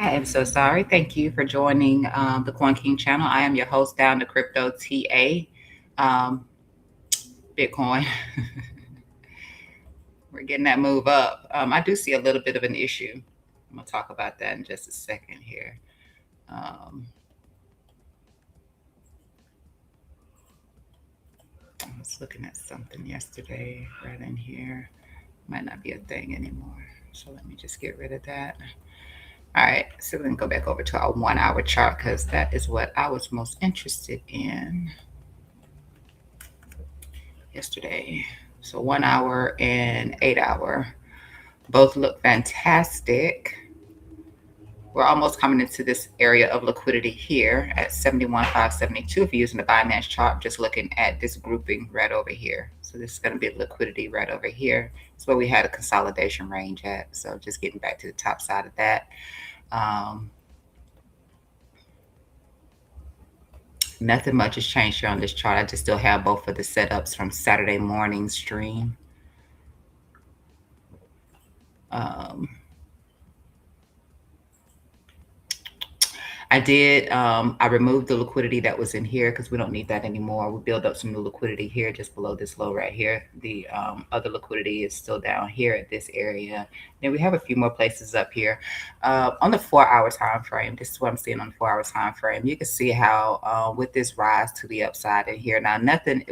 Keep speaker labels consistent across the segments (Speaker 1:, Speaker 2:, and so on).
Speaker 1: I am so sorry. Thank you for joining the Coin King channel. I am your host down to Crypto TA, Bitcoin. We're getting that move up. I do see a little bit of an issue. I'm going to talk about that in just a second here. I was looking at something yesterday right in here. Might not be a thing anymore. So let me just get rid of that. All right, so we can go back over to our 1 hour chart because that is what I was most interested in yesterday. So 1 hour and 8 hour both look fantastic. We're almost coming into this area of liquidity here at 71,572. If you're using the Binance chart, just looking at this grouping right over here. So this is going to be liquidity right over here. It's where we had a consolidation range at. So just getting back to the top side of that. Nothing much has changed here on this chart. I just still have both of the setups from Saturday morning stream. I removed the liquidity that was in here because we don't need that anymore. We build up some new liquidity here just below this low right here. The other liquidity is still down here at this area. Then we have a few more places up here. On the 4 hour time frame, this is what I'm seeing on the 4 hour time frame. You can see how with this rise to the upside in here. Now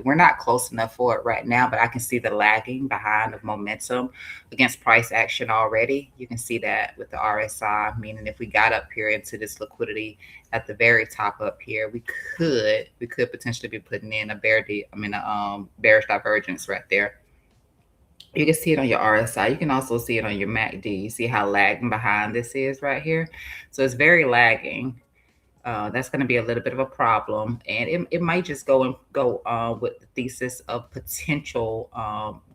Speaker 1: we're not close enough for it right now, but I can see the lagging behind of momentum against price action already. You can see that with the RSI, meaning if we got up here into this liquidity at the very top up here, we could potentially be putting in a bearish divergence right there. You can see it on your RSI. You can also see it on your MACD. You see how lagging behind this is right here. So it's very lagging. That's going to be a little bit of a problem, and it might just go with the thesis of potential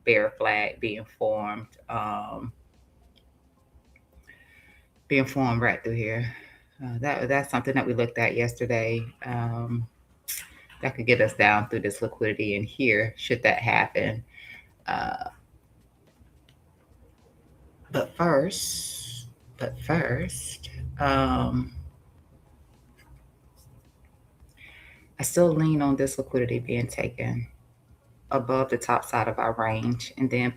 Speaker 1: bear flag being formed right through here. That's something that we looked at yesterday. That could get us down through this liquidity in here, should that happen. But first, I still lean on this liquidity being taken above the top side of our range, and then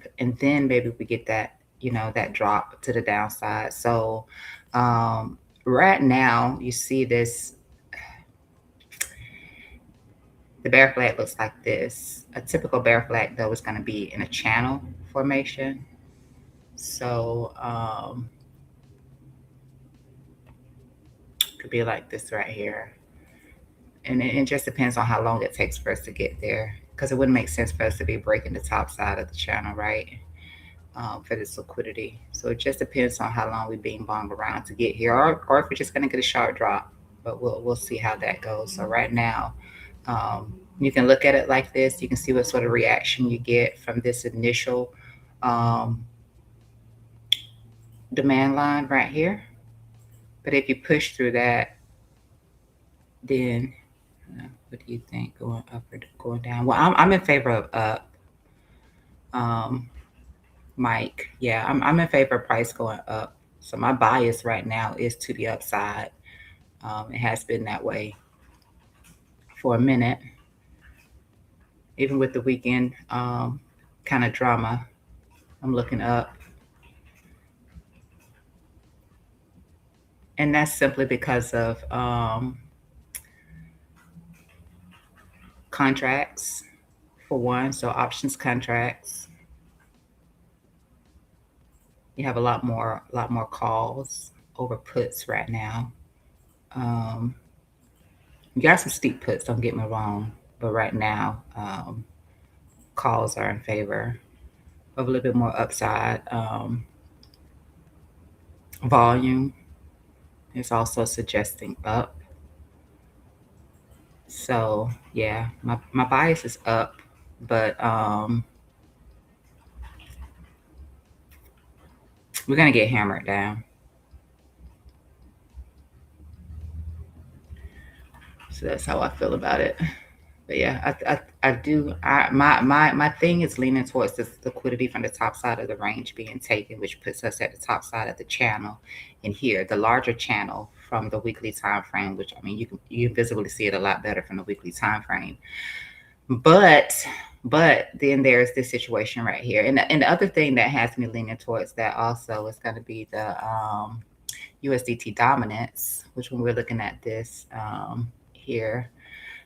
Speaker 1: maybe we get that that drop to the downside. So right now you see this, the bear flag looks like this. A typical bear flag though is going to be in a channel formation. So could be like this right here, and it just depends on how long it takes for us to get there, because it wouldn't make sense for us to be breaking the top side of the channel, right? For this liquidity. So it just depends on how long we're being bombed around to get here, or if we're just going to get a sharp drop. But we'll see how that goes. So right now, you can look at it like this. You can see what sort of reaction you get from this initial demand line right here. But if you push through that, then what do you think, going up or going down? Well, I'm in favor of up. Mike, yeah, I'm in favor of price going up. So my bias right now is to the upside. It has been that way for a minute, even with the weekend kind of drama. I'm looking up, and that's simply because of contracts, for one. So options contracts, you have a lot more calls over puts right now. You got some steep puts, don't get me wrong, but right now calls are in favor of a little bit more upside. Volume is also suggesting up. So yeah, my bias is up, but we're gonna get hammered down. So that's how I feel about it. But yeah, I do. My thing is leaning towards this liquidity from the top side of the range being taken, which puts us at the top side of the channel. And here, the larger channel from the weekly time frame, which I mean, you can visibly see it a lot better from the weekly time frame. But then there's this situation right here, and the other thing that has me leaning towards that also is going to be the USDT dominance, which when we're looking at this here,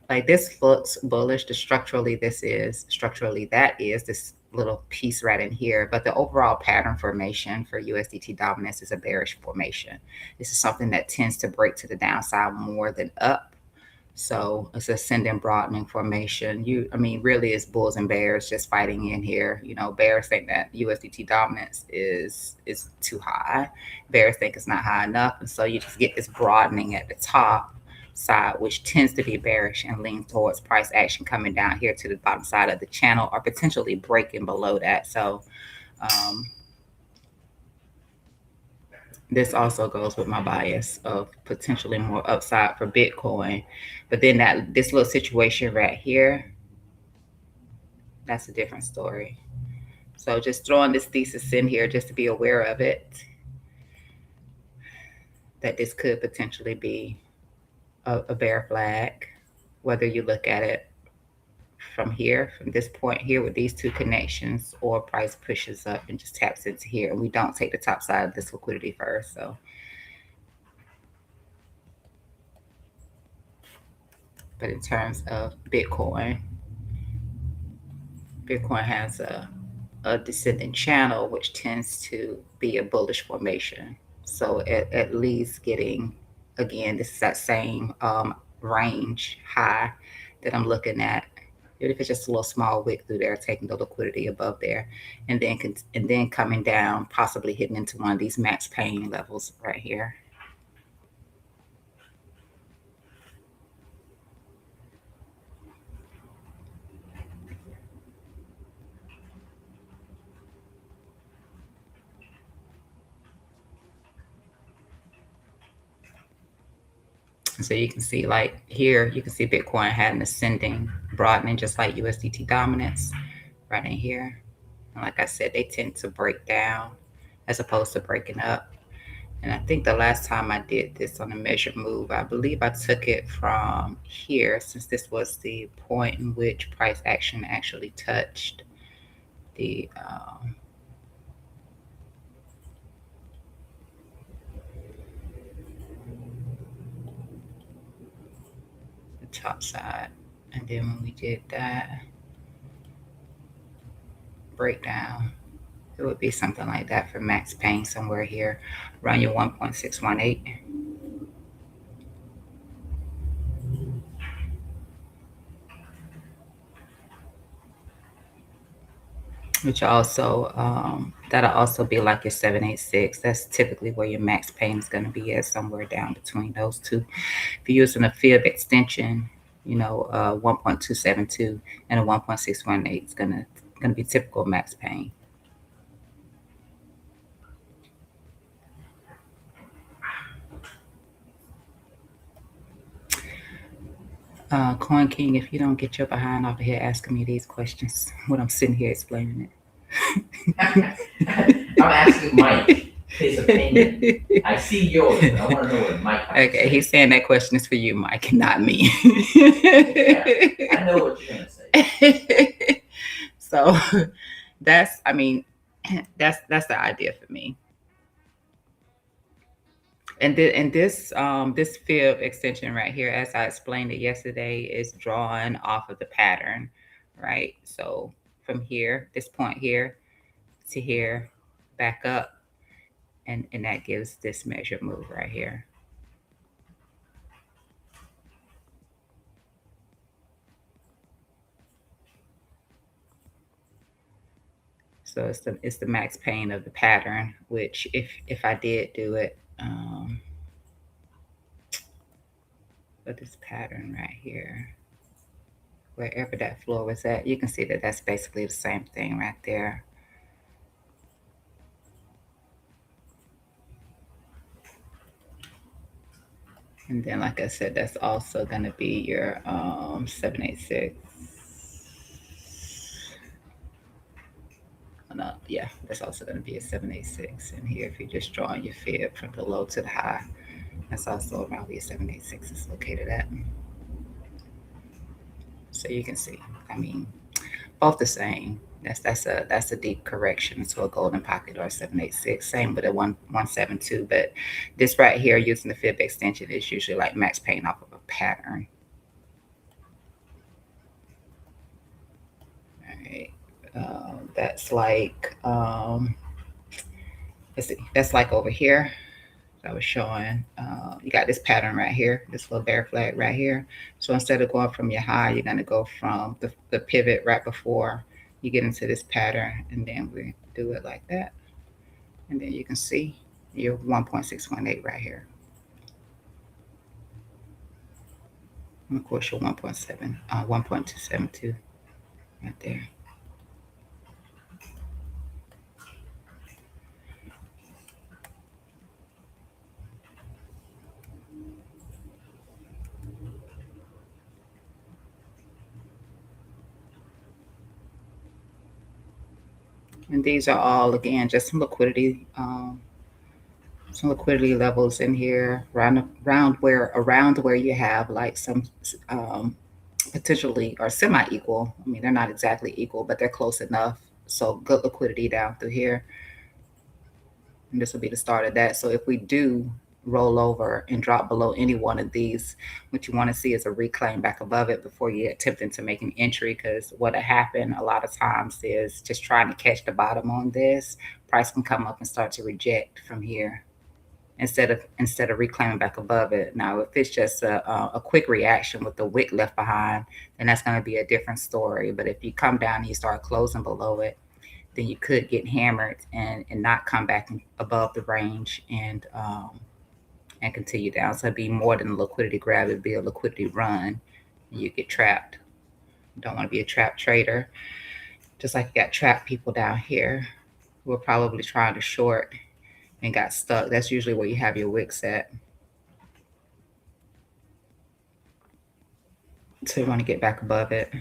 Speaker 1: like this looks bullish. The structurally that is this little piece right in here, but the overall pattern formation for USDT dominance is a bearish formation. This is something that tends to break to the downside more than up. So it's ascending broadening formation. I mean, really it's bulls and bears just fighting in here. You know, bears think that USDT dominance is too high. Bears think it's not high enough. And so you just get this broadening at the top side, which tends to be bearish and lean towards price action coming down here to the bottom side of the channel or potentially breaking below that. So um, this also goes with my bias of potentially more upside for Bitcoin. But then this little situation right here, that's a different story. So just throwing this thesis in here just to be aware of it, that this could potentially be a bear flag, whether you look at it from here, from this point here with these two connections, or price pushes up and just taps into here. And we don't take the top side of this liquidity first. So, but in terms of Bitcoin has a descending channel, which tends to be a bullish formation. So at least getting, again, this is that same range high that I'm looking at. Even if it's just a little small wick through there, taking the liquidity above there, and then coming down, possibly hitting into one of these max pain levels right here. So you can see, like here, you can see Bitcoin had an ascending, broadening, just like USDT dominance right in here. And like I said, they tend to break down as opposed to breaking up. And I think the last time I did this on a measured move, I believe I took it from here, since this was the point in which price action actually touched the top side. And then when we did that breakdown, it would be something like that for max pain somewhere here around your 1.618. Which also that'll also be like your 786. That's typically where your max pain is going to be at, somewhere down between those two. If you're using a fib extension, 1.272 and a 1.618 is gonna be typical max pain. Coin King, if you don't get your behind off of here asking me these questions when I'm sitting here explaining
Speaker 2: I'm asking Mike his opinion. I
Speaker 1: it.
Speaker 2: see yours, but I want to know what Mike has to
Speaker 1: Okay,
Speaker 2: say.
Speaker 1: he's saying that question is for you, Mike, not me.
Speaker 2: Yeah, I know what you're gonna say.
Speaker 1: So that's, I mean, that's the idea for me. And this fib extension right here, as I explained it yesterday, is drawn off of the pattern, right? So from here, this point here to here, back up, and that gives this measure move right here. So it's the max pain of the pattern, which if I did do it, for this pattern right here, wherever that floor was at, you can see that that's basically the same thing right there. And then, like I said, that's also going to be your 786. No, yeah, that's also going to be a 786 in here. If you're just drawing your fib from the low to the high, that's also around where your 786 is located at. So you can see, I mean, both the same. That's a deep correction to a golden pocket or a 786. Same with a 172, but this right here using the fib extension is usually like max paying off of a pattern. All right, that's like let's see, that's like over here. I was showing. You got this pattern right here, this little bear flag right here. So instead of going from your high, you're gonna go from the pivot right before you get into this pattern, and then we do it like that. And then you can see your 1.618 right here. And of course your 1.272 right there. And these are all again just some liquidity levels in here around where you have like some um, potentially are semi-equal. I mean, they're not exactly equal, but they're close enough. So good liquidity down through here. And this will be the start of that. So if we do roll over and drop below any one of these, what you want to see is a reclaim back above it before you attempting to make an entry. Because what'll happen a lot of times is just trying to catch the bottom on this, price can come up and start to reject from here instead of reclaiming back above it. Now, if it's just a quick reaction with the wick left behind, then that's going to be a different story. But if you come down and you start closing below it, then you could get hammered and not come back above the range and continue down. So it'd be more than a liquidity grab; it'd be a liquidity run. And you get trapped. You don't want to be a trapped trader. Just like you got trapped people down here who are probably trying to short and got stuck. That's usually where you have your wicks at. So you want to get back above it.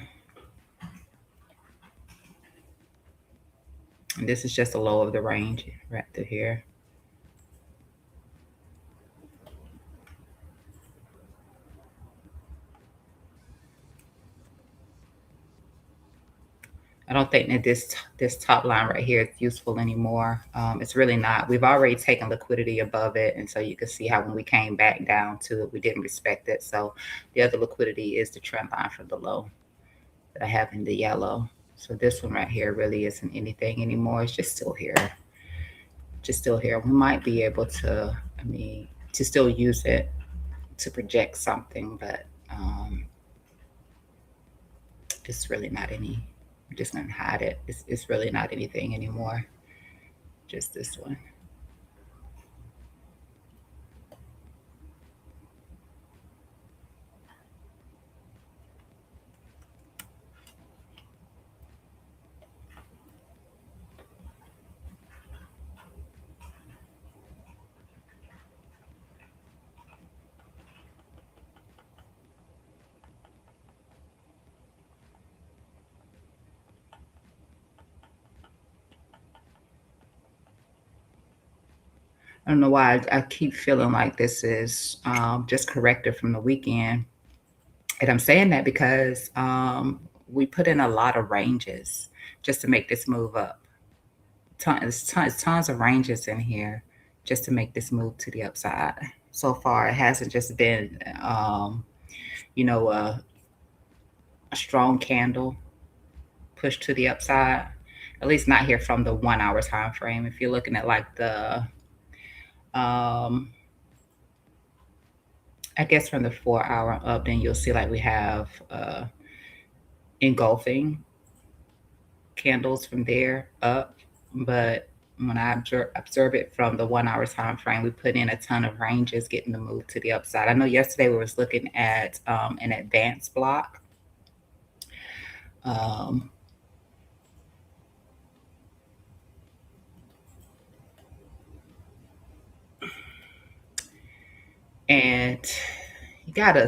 Speaker 1: And this is just a low of the range right through here. I don't think that this top line right here is useful anymore. It's really not. We've already taken liquidity above it, and so you can see how when we came back down to it, we didn't respect it. So the other liquidity is the trend line from the low that I have in the yellow. So this one right here really isn't anything anymore. It's just still here. Just still here. We might be able to, I mean, to still use it to project something, but it's really not any. I'm just gonna hide it. It's really not anything anymore. Just this one. I don't know why I keep feeling like this is just corrected from the weekend. And I'm saying that because we put in a lot of ranges just to make this move up. Tons of ranges in here just to make this move to the upside. So far, it hasn't just been, you know, a strong candle push to the upside. At least not here from the 1 hour time frame. If you're looking at like the um, I guess from the 4 hour up, then you'll see like we have engulfing candles from there up. But when I observe it from the 1 hour time frame, we put in a ton of ranges getting the move to the upside. I know yesterday we was looking at an advanced block. Um, and a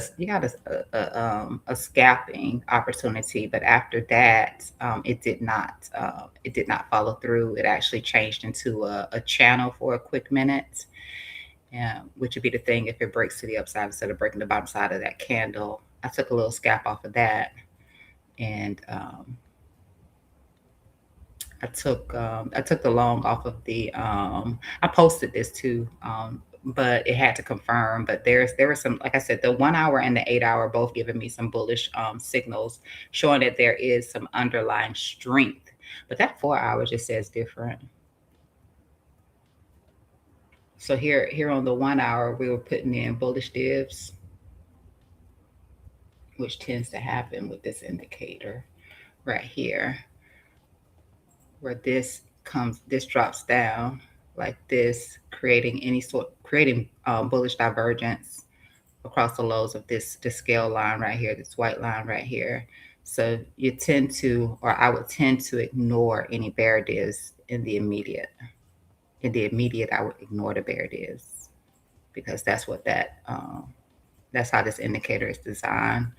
Speaker 1: scalping opportunity, but after that, it did not follow through. It actually changed into a channel for a quick minute, which would be the thing if it breaks to the upside instead of breaking the bottom side of that candle. I took a little scalp off of that, and I took the long off of the I posted this too, but it had to confirm. But there was some, like I said, the 1 hour and the 8 hour both giving me some bullish signals, showing that there is some underlying strength. But that 4 hour just says different. So here on the 1 hour, we were putting in bullish divs, which tends to happen with this indicator right here, where this drops down like this, creating bullish divergence across the lows of this scale line right here, this white line right here. So you tend to, or I would tend to ignore any bear divs in the immediate. In the immediate, I would ignore the bear divs because that's how this indicator is designed.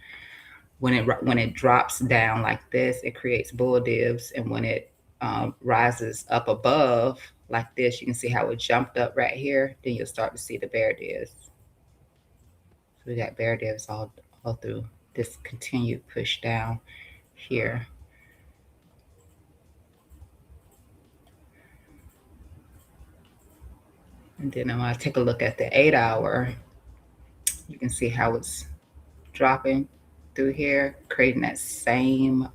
Speaker 1: When it drops down like this, it creates bull divs, and when it rises up above like this, you can see how it jumped up right here. Then you'll start to see the bear divs. So we got bear divs all through this continued push down here. And then I'm gonna take a look at the 8 hour. You can see how it's dropping through here, creating that same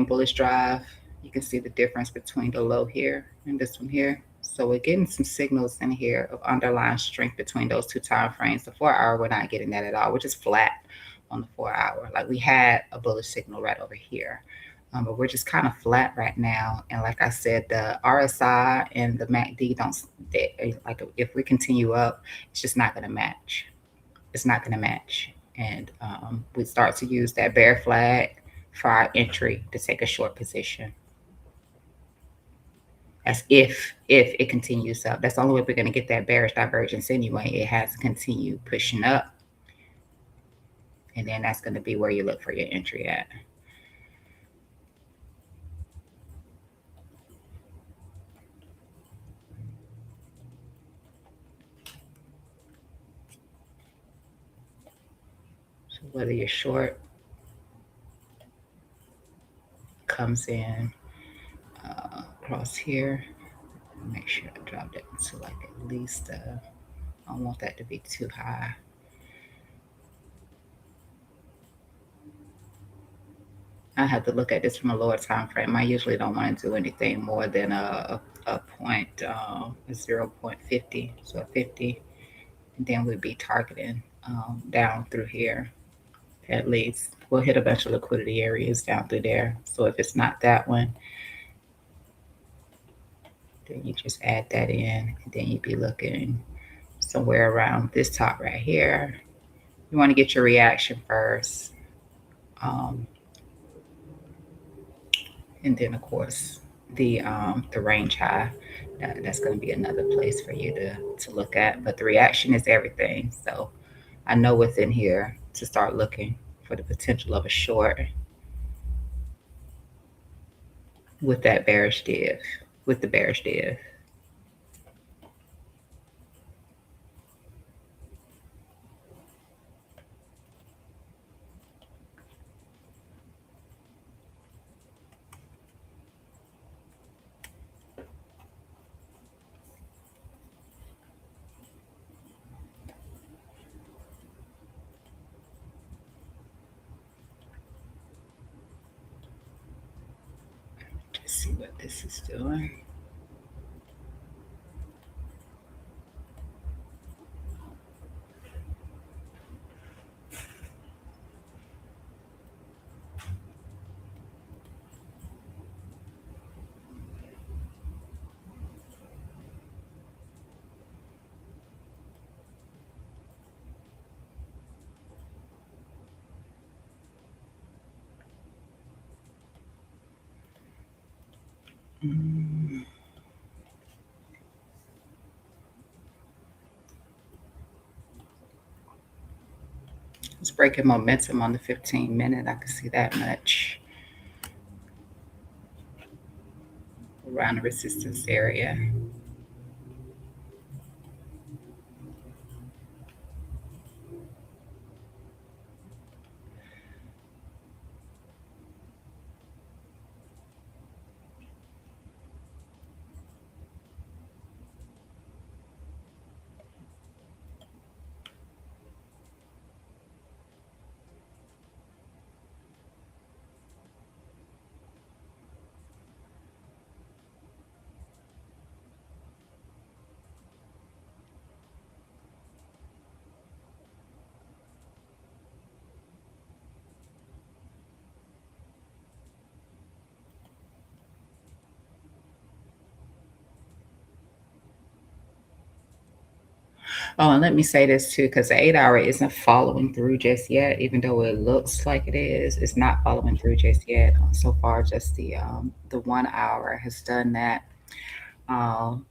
Speaker 1: bullish drive. You can see the difference between the low here and this one here. So we're getting some signals in here of underlying strength between those two time frames. The 4 hour, we're not getting that at all. We're just flat on the 4 hour. Like we had a bullish signal right over here. But we're just kind of flat right now. And like I said, the RSI and the MACD like if we continue up, it's just not going to match. It's not going to match. And we start to use that bear flag for our entry to take a short position. As if it continues up. That's the only way we're going to get that bearish divergence anyway. It has to continue pushing up, and then that's going to be where you look for your entry at. So whether you're short, comes in across here. Make sure I drop that to like at least. I don't want that to be too high. I have to look at this from a lower time frame. I usually don't want to do anything more than a point 0.50, so 50, and then we'd be targeting down through here at least. We'll hit a bunch of liquidity areas down through there. So if it's not that one, then you just add that in, and then you'd be looking somewhere around this top right here. You want to get your reaction first. Um, and then of course the range high, that's going to be another place for you to look at. But the reaction is everything. So I know what's in here to start looking for the potential of a short with that bearish div, with the bearish div. Just see what this is doing. Mm. It's breaking momentum on the 15-minute. I can see that much around the resistance area. Oh, and let me say this too, because the 8 hour isn't following through just yet, even though it looks like it is. It's not following through just yet. So far, just the 1 hour has done that. Um,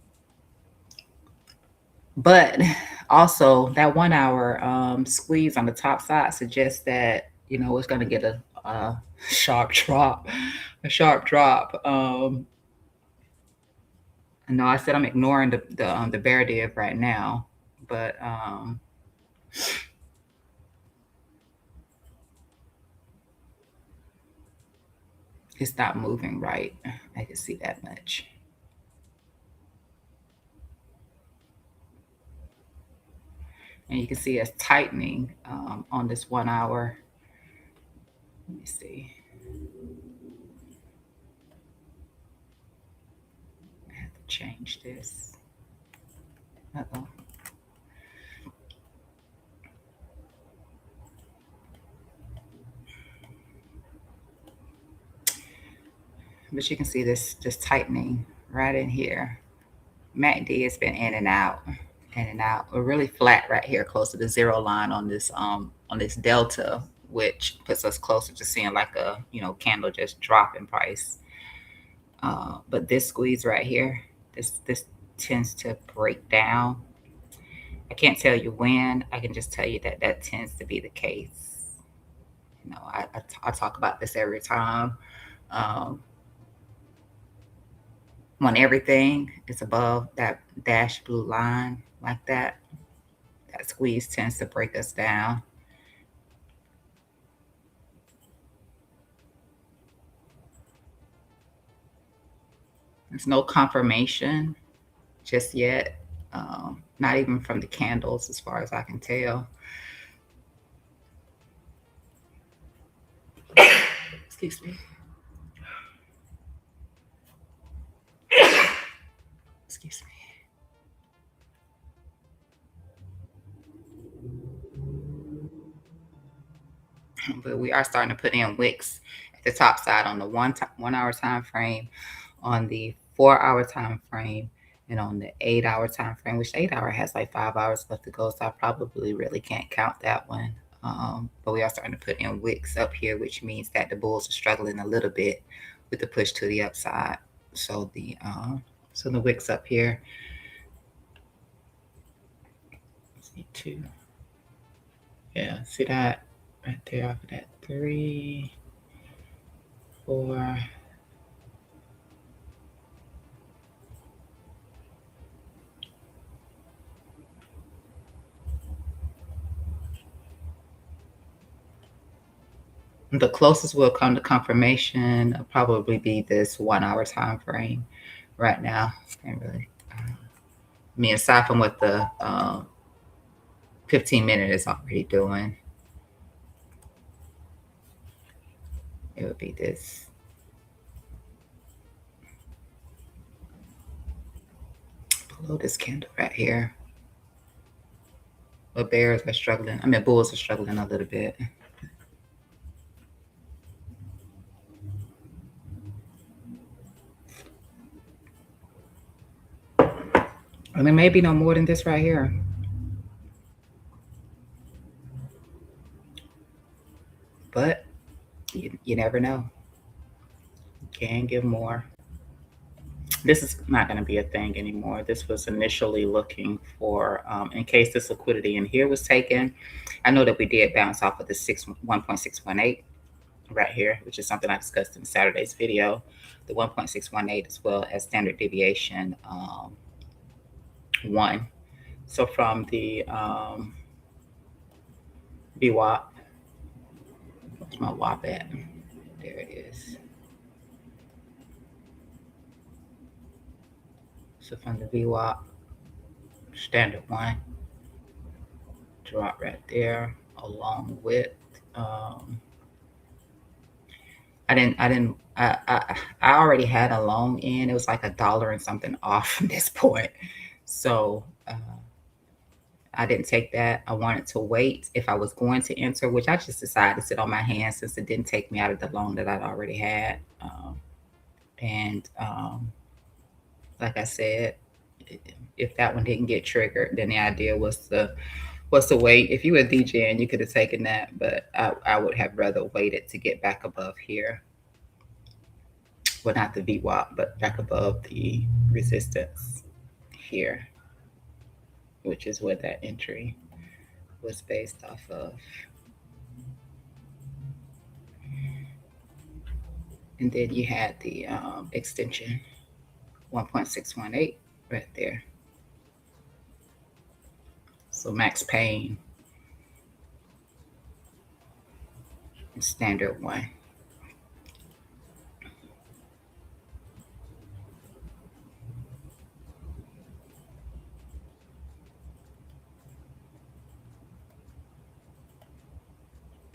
Speaker 1: but also that 1 hour squeeze on the top side suggests that it's going to get a sharp drop, a sharp drop. No, I said I'm ignoring the bear div right now, but it's not moving right. I can see that much. And you can see us tightening on this 1 hour. Let me see. I have to change this. Uh-oh. But you can see this tightening right in here. MACD has been in and out, in and out. We're really flat right here, close to the zero line on this delta, which puts us closer to seeing like a candle just drop in price. But this squeeze right here, this tends to break down. I can't tell you when. I can just tell you that that tends to be the case. I talk about this every time. Um, when everything is above that dashed blue line like that, that squeeze tends to break us down. There's no confirmation just yet, not even from the candles, as far as I can tell. Excuse me. Excuse me. But we are starting to put in wicks at the top side on the 1 hour time frame, on the 4 hour time frame, and on the 8 hour time frame, which 8 hour has like 5 hours left to go, so I probably really can't count that one. But we are starting to put in wicks up here, which means that the bulls are struggling a little bit with the push to the upside. So the wicks up here. See two. Yeah, see that right there off of that 3, 4. The closest we'll come to confirmation will probably be this 1 hour time frame right now. Can't really. I mean, aside from what the 15-minute is already doing, it would be this. Below this candle right here. But bears are struggling. I mean, bulls are struggling a little bit. And there may be no more than this right here. But you never know. You can give more. This is not going to be a thing anymore. This was initially looking for, in case this liquidity in here was taken. I know that we did bounce off of the 1.618 right here, which is something I discussed in Saturday's video. The 1.618 as well as standard deviation 1. So from the VWAP, where's my WAP at? There it is. So from the VWAP, standard 1, drop right there, along with um, I already had a long in. It was like $1 and something off from this point. So I didn't take that. I wanted to wait if I was going to enter, which I just decided to sit on my hands since it didn't take me out of the loan that I'd already had. And like I said, if that one didn't get triggered, then the idea was to wait. If you were DJing, you could have taken that, but I would have rather waited to get back above here. Well, not the VWAP, but back above the resistance here, which is where that entry was based off of. And then you had the extension 1.618 right there. So max pain, standard 1.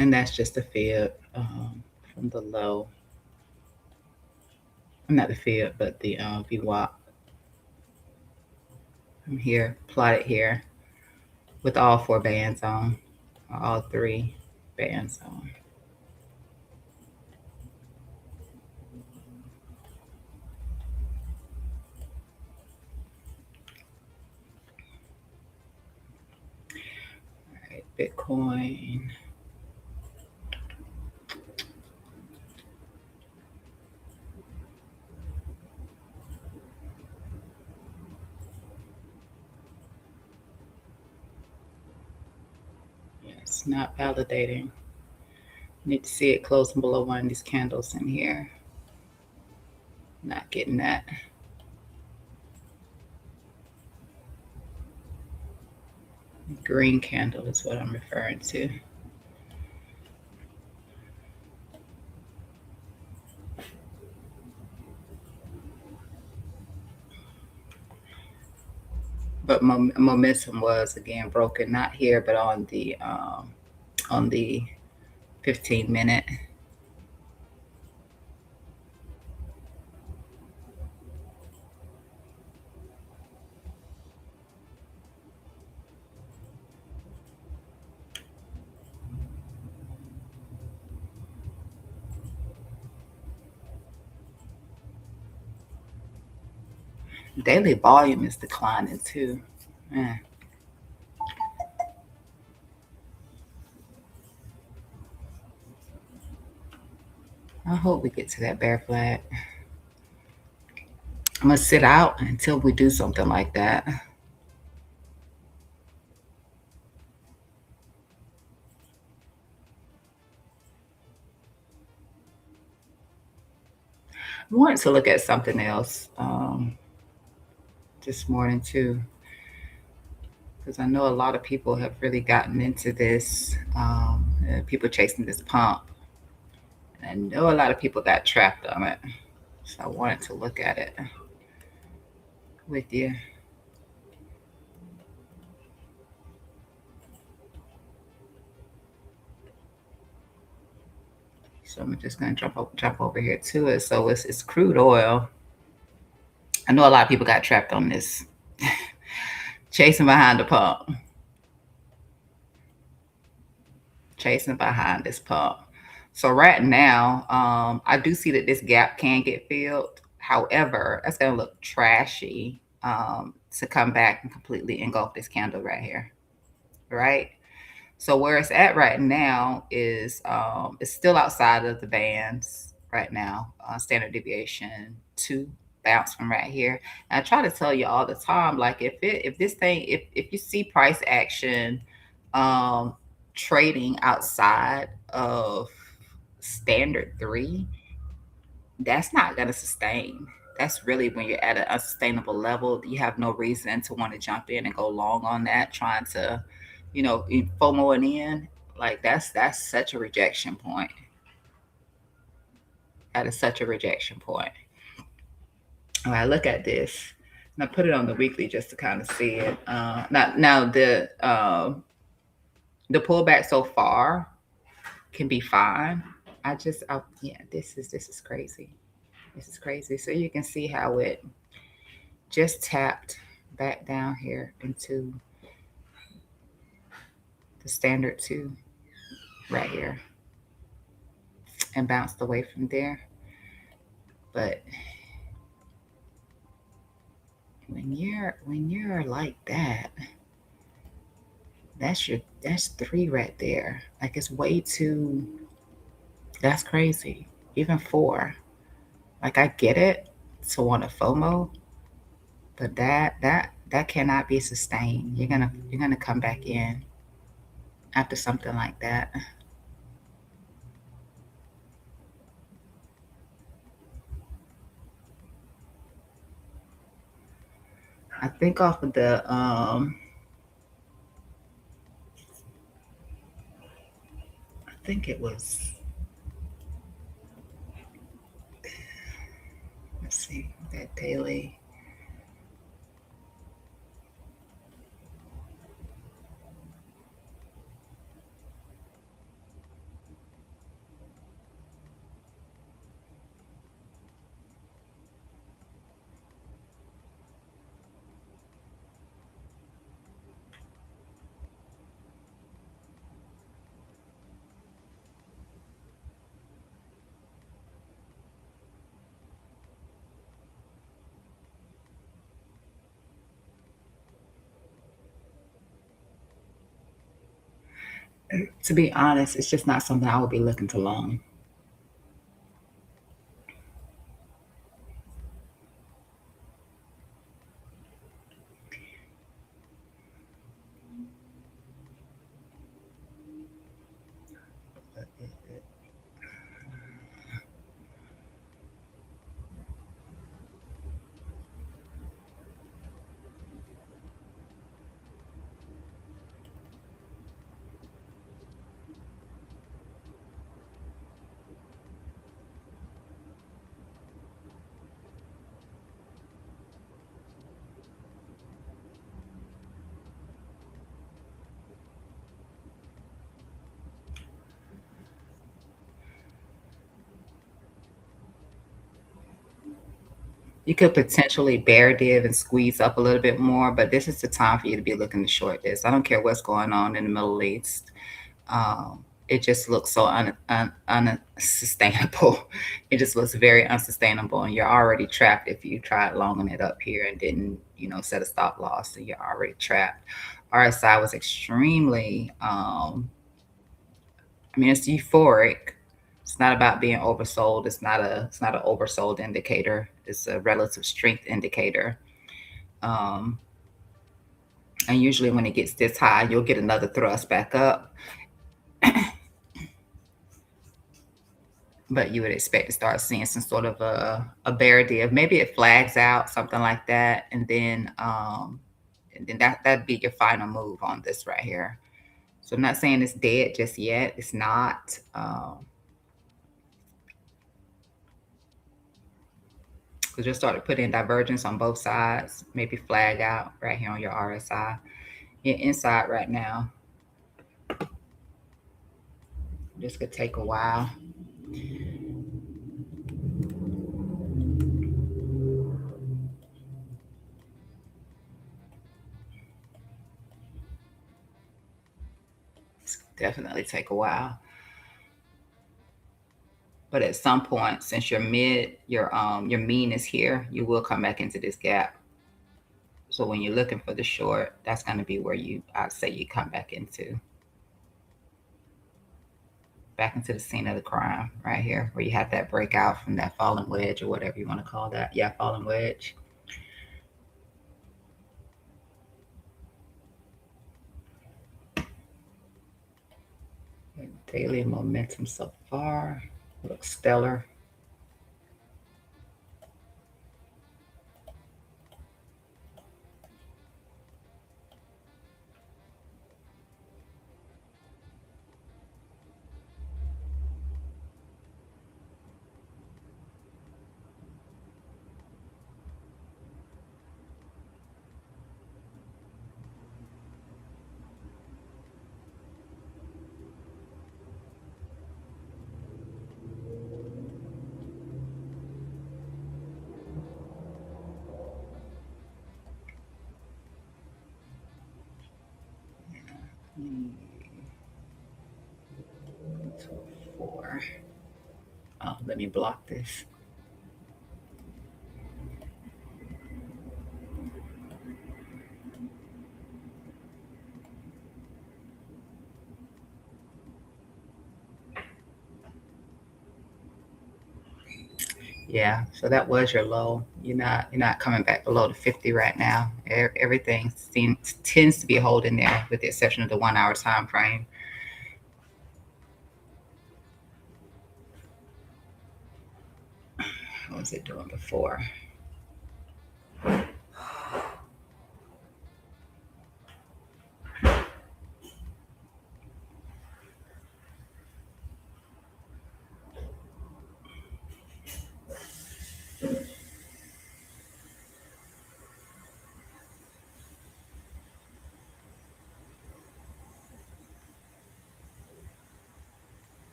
Speaker 1: And that's just a fib from the low. Not the fib, but the VWAP. I'm here, plotted here with all 4 bands on, or all 3 bands on. All right, Bitcoin. Yes, not validating. Need to see it closing below one of these candles in here. Not getting that. Green candle is what I'm referring to. But momentum was again broken, not here, but on the 15-minute. Daily volume is declining too. Man. I hope we get to that bear flag. I'm gonna sit out until we do something like that. I wanted to look at something else this morning too, because I know a lot of people have really gotten into this. People chasing this pump, and I know a lot of people got trapped on it. So I wanted to look at it with you. So I'm just gonna jump over here to it. So it's crude oil. I know a lot of people got trapped on this, chasing behind the pump, chasing behind this pump. So right now, I do see that this gap can get filled. However, that's gonna look trashy to come back and completely engulf this candle right here, right? So where it's at right now is it's still outside of the bands right now. Standard deviation 2 bounce from right here. And I try to tell you all the time, like if you see price action um trading outside of standard three, that's not going to sustain. That's really when you're at an unsustainable level. You have no reason to want to jump in and go long on that, trying to, FOMOing in. Like that's such a rejection point. That is such a rejection point. All right, look at this. And I put it on the weekly just to kind of see it. Now the pullback so far can be fine. Yeah, this is crazy. This is crazy. So you can see how it just tapped back down here into the standard two right here and bounced away from there. But when you're like that, that's three right there. Like it's way too. That's crazy. Even four. Like I get it to want to FOMO, but that cannot be sustained. You're gonna come back in after something like that. I think off of I think it was, let's see, that daily. To be honest, it's just not something I would be looking to long. You could potentially bear div and squeeze up a little bit more, but this is the time for you to be looking to short this. I don't care what's going on in the Middle East. It just looks so unsustainable. It just looks very unsustainable, and you're already trapped if you tried longing it up here and didn't, set a stop loss. So you're already trapped. RSI was extremely. I mean, it's euphoric. It's not about being oversold. It's not an oversold indicator. It's a relative strength indicator. Um, and usually when it gets this high, you'll get another thrust back up. But you would expect to start seeing some sort of a bear div. Maybe it flags out, something like that, and then that'd be your final move on this right here. So I'm not saying it's dead just yet. It's not. So just start to put in divergence on both sides. Maybe flag out right here on your RSI. You're inside right now. This could take a while. It's definitely take a while. But at some point, since your mean is here, you will come back into this gap. So when you're looking for the short, that's going to be where I'd say you come back into. back into the scene of the crime right here, where you had that breakout from that falling wedge or whatever you want to call that. Yeah, falling wedge. Daily momentum so far looks stellar. Hmm, 4. Oh, let me block this. Yeah, so that was your low. You're not coming back below the 50 right now. Everything tends to be holding there, with the exception of the 1 hour time frame. What was it doing before?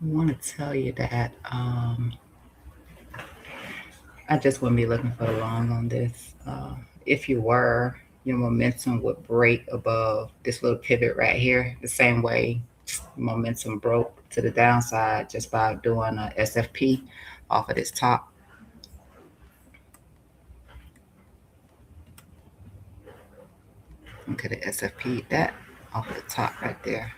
Speaker 1: I want to tell you that I just wouldn't be looking for the long on this. If you were, your momentum would break above this little pivot right here, the same way momentum broke to the downside just by doing a SFP off of this top. Look at the SFP, that off of the top right there.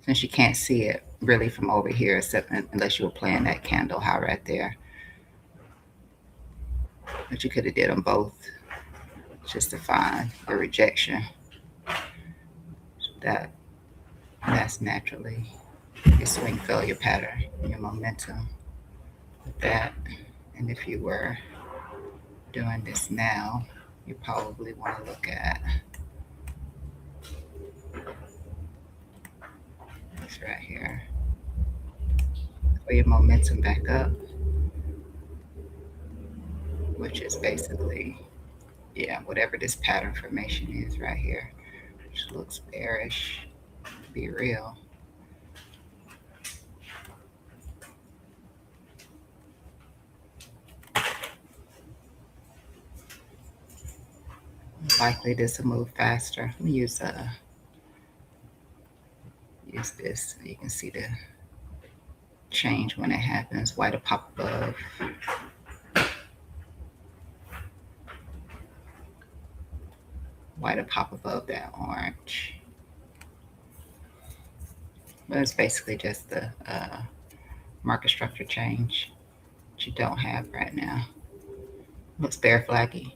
Speaker 1: Since you can't see it really from over here, except unless you were playing that candle high right there. But you could have did them both just to find the rejection. That that's naturally your swing failure pattern, your momentum with that. And if you were doing this now, you probably want to look at this right here for your momentum back up, which is basically, yeah, whatever this pattern formation is right here, which looks bearish, be real. Likely this will move faster. Let me use this so you can see the change when it happens. Why to pop above. Why to pop above that orange. But it's basically just the market structure change that you don't have right now. Looks bear flaggy.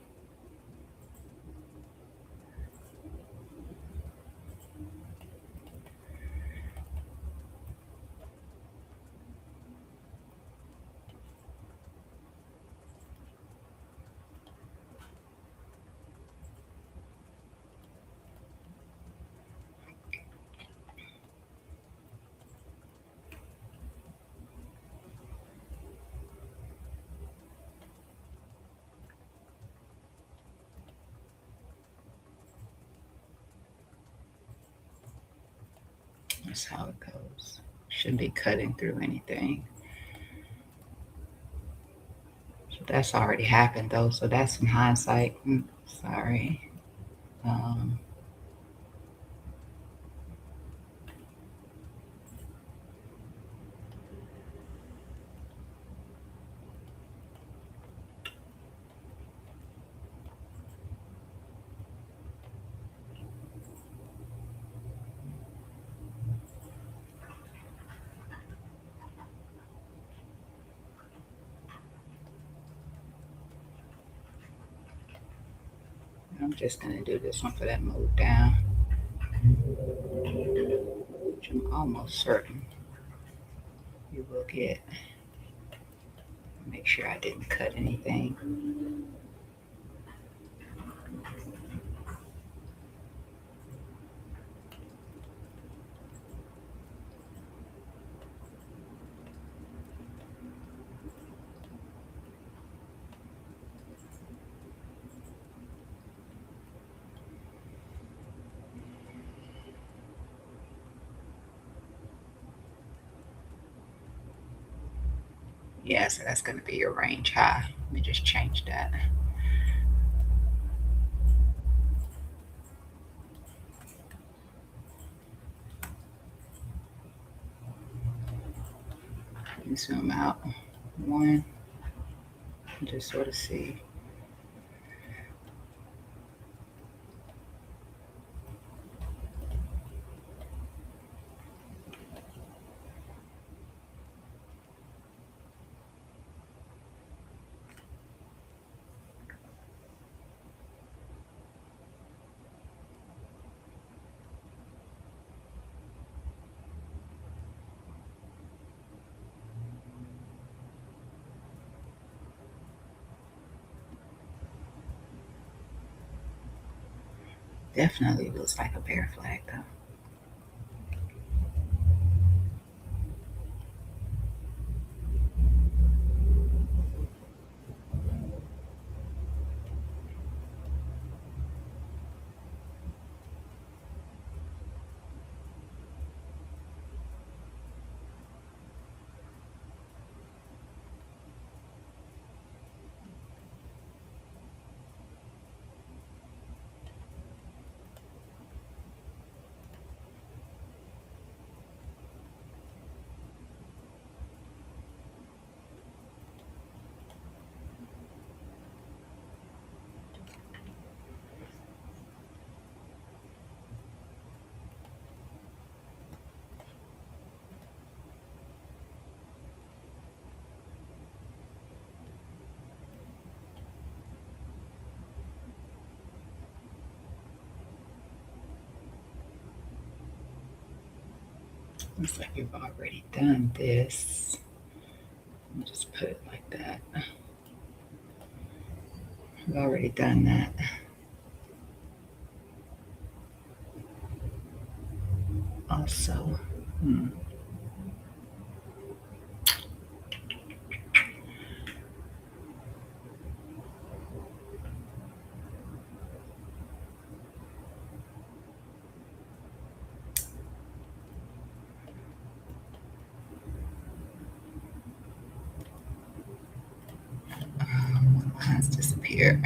Speaker 1: That's how it goes. Shouldn't be cutting through anything. So that's already happened though. So that's in hindsight. Sorry. Um, I'm just gonna do this one for that move down, which I'm almost certain you will get. Make sure I didn't cut anything. Yeah, so that's gonna be your range high. Let me just change that. Let me zoom out one, just sort of see. Definitely looks like a bear flag though. Looks like you've already done this. Let me just put it like that. We've already done that. Also, hmm, lines disappeared.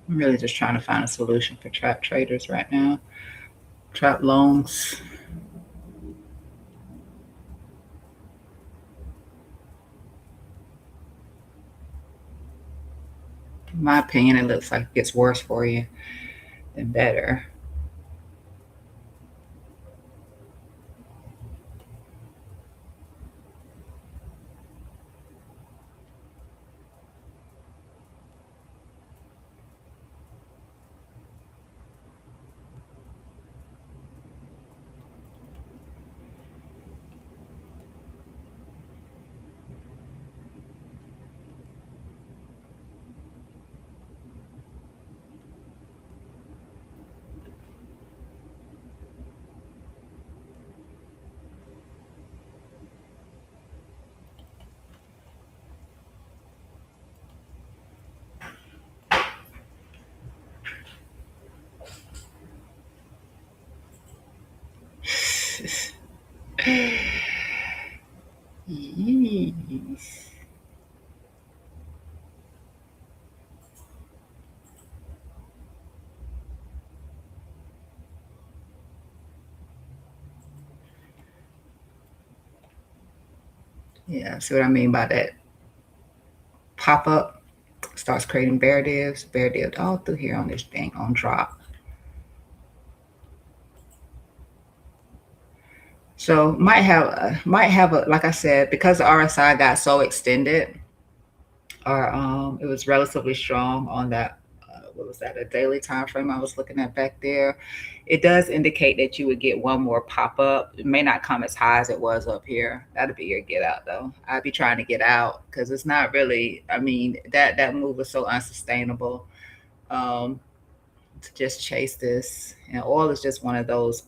Speaker 1: I'm really just trying to find a solution for trap traders right now. Trap longs. In my opinion, it looks like it gets worse for you than better. Yeesh. Yeah, see what I mean by that? Pop up starts creating bear divs all through here on this thing on drop. So might have a like I said, because the RSI got so extended, or it was relatively strong on that. What was that? A daily time frame I was looking at back there. It does indicate that you would get one more pop up. It may not come as high as it was up here. That'll be your get out though. I'd be trying to get out because it's not really. I mean that move was so unsustainable. Um, to just chase this, and oil is just one of those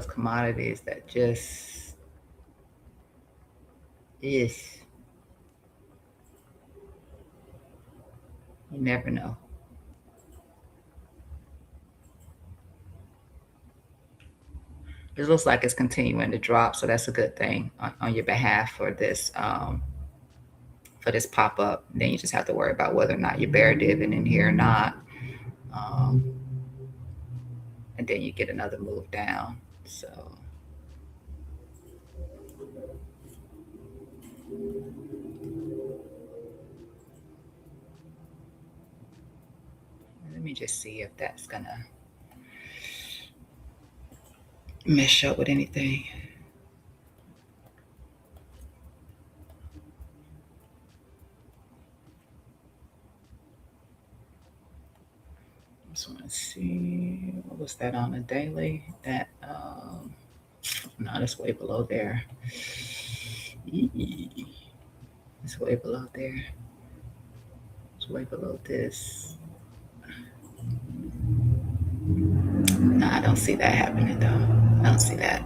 Speaker 1: commodities that just is. You never know. It looks like it's continuing to drop, so that's a good thing on your behalf for this pop up. Then you just have to worry about whether or not you're bear diving in here or not, um, and then you get another move down. So let me just see if that's gonna mesh up with anything. Just want to see what was that on the daily. That no, that's way below there. It's way below there. It's way below this. No, I don't see that happening though. I don't see that.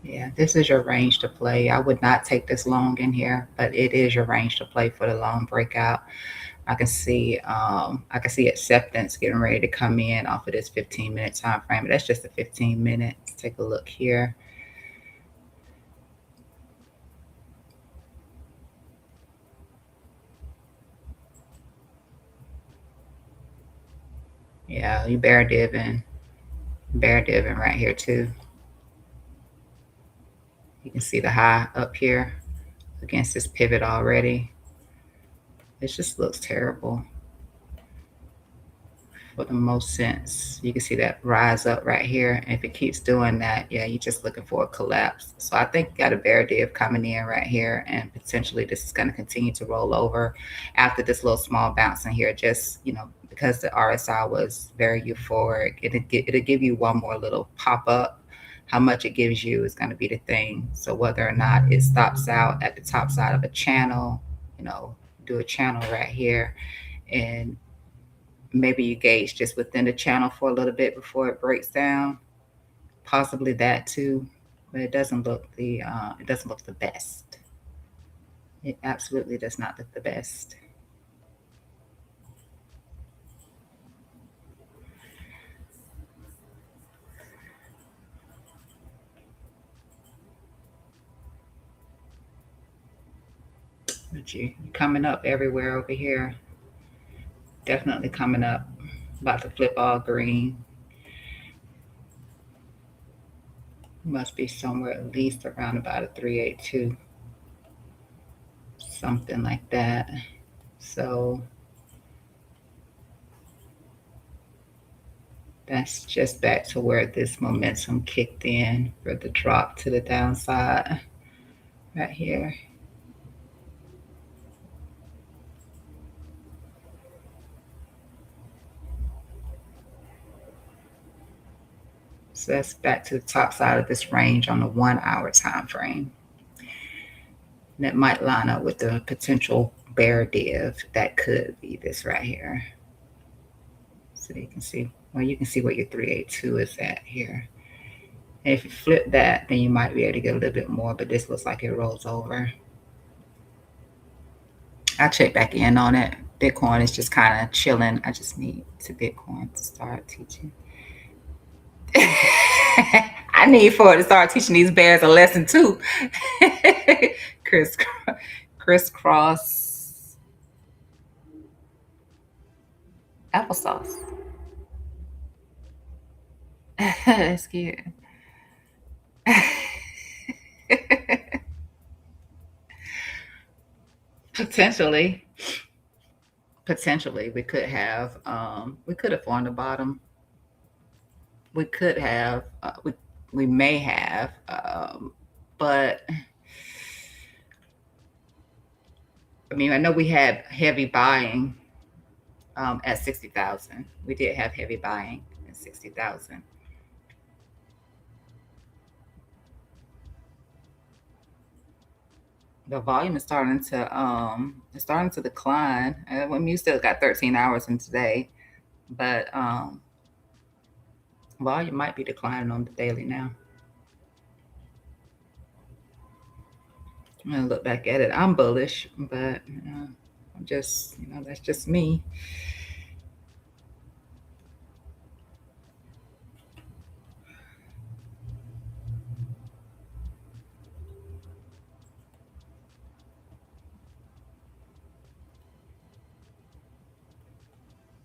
Speaker 1: Yeah, this is your range to play. I would not take this long in here, but it is your range to play for the long breakout. I can see acceptance getting ready to come in off of this 15-minute time frame. But that's just a 15 minutes. Take a look here. Yeah, you bear diving right here too. You can see the high up here against this pivot already. It just looks terrible for the most sense. You can see that rise up right here. And if it keeps doing that, yeah, you're just looking for a collapse. So I think you got a bear div coming in right here, and potentially this is going to continue to roll over after this little small bounce in here. Just, because the RSI was very euphoric, it'll give you one more little pop up. How much it gives you is going to be the thing. So whether or not it stops out at the top side of a channel, you know, do a channel right here, and maybe you gauge just within the channel for a little bit before it breaks down. Possibly that too, but it doesn't look the best. It absolutely does not look the best. But you coming up everywhere over here. Definitely coming up. About to flip all green. Must be somewhere at least around about a 382, something like that. So that's just back to where this momentum kicked in for the drop to the downside right here. So that's back to the top side of this range on the 1 hour time frame. That might line up with the potential bear div. That could be this right here. So you can see, well, you can see what your 382 is at here. And if you flip that, then you might be able to get a little bit more, but this looks like it rolls over. I'll check back in on it. Bitcoin is just kind of chilling. I just need to Bitcoin to start teaching. I need for it to start teaching these bears a lesson too. Criss, crisscross applesauce. That's cute. Potentially, potentially, we could have formed the bottom. We could have, we may have, but I mean, I know we had heavy buying at 60,000. We did have heavy buying at 60,000. The volume is starting to decline. I mean, you still got 13 hours in today, but volume might be declining on the daily now. I'm gonna look back at it. I'm bullish, but I'm just, that's just me.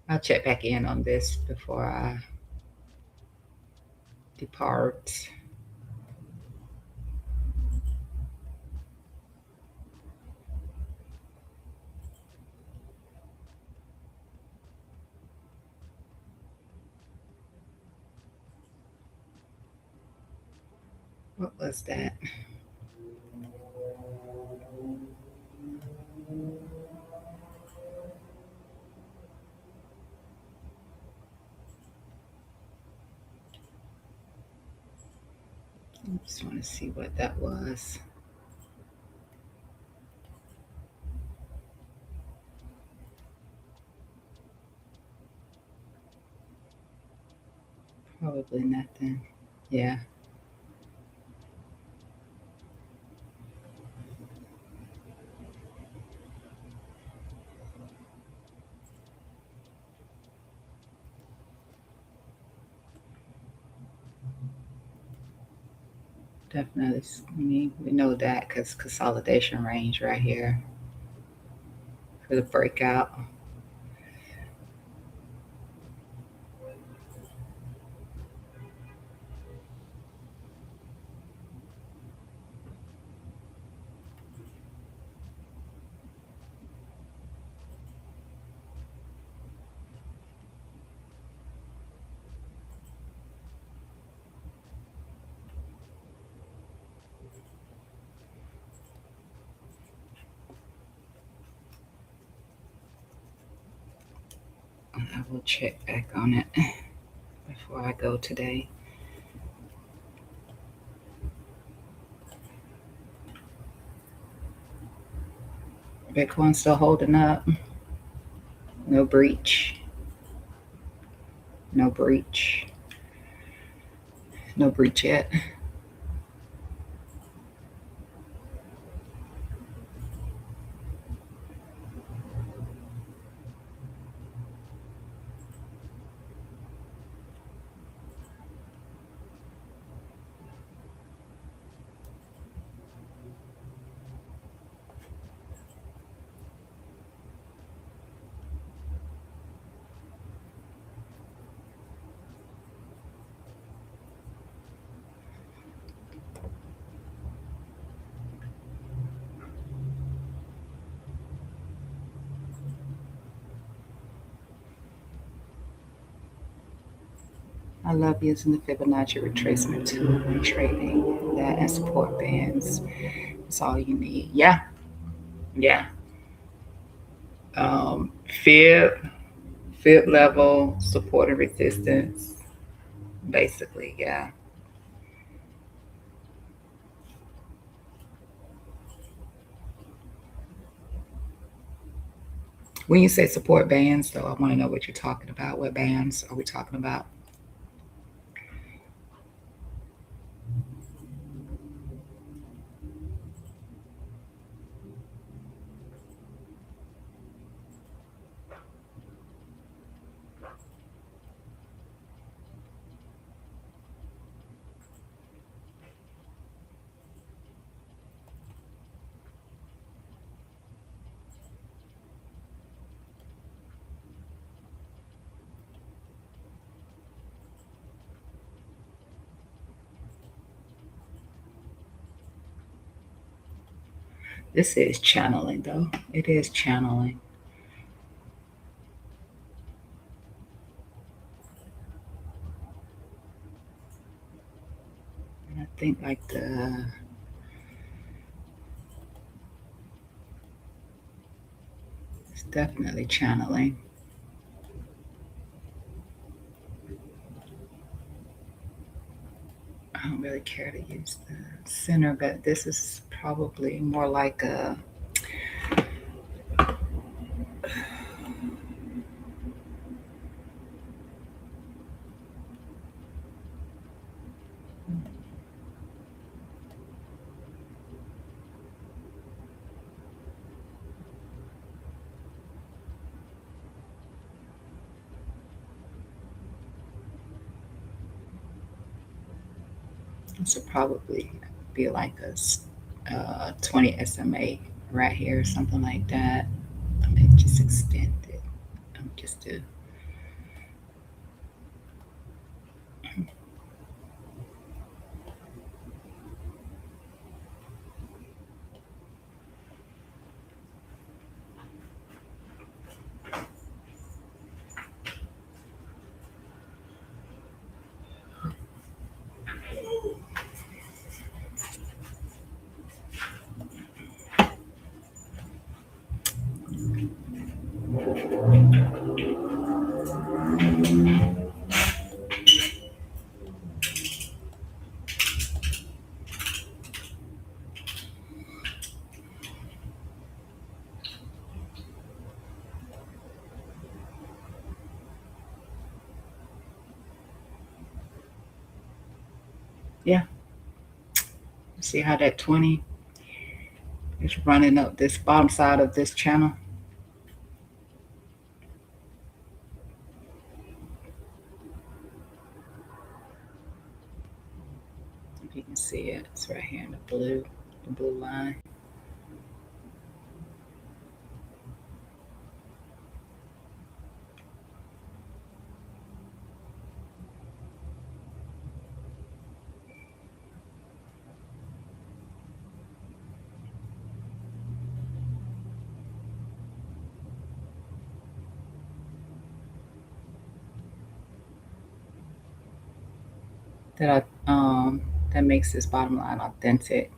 Speaker 1: I'll check back in on this before I depart. What was that? I just want to see what that was. Probably nothing. Yeah. Definitely. We know that because consolidation range right here for the breakout. I will check back on it before I go today. Bitcoin still holding up. No breach. No breach. No breach yet. I love using the Fibonacci retracement tool when trading. That and support bands. That's all you need. Yeah, yeah. Um, fib, fib level, support and resistance. Basically, yeah. When you say support bands, though, I want to know what you're talking about. What bands are we talking about? This is channeling, though. It is channeling. And I think like it's definitely channeling. I don't really care to use the center, but this is probably more like a. This would probably be like a 20 SMA right here, something like that. I mean, just extend it. Just to. Yeah, see how that 20 is running up this bottom side of this channel. If you can see it, it's right here in the blue line. That I that makes this bottom line authentic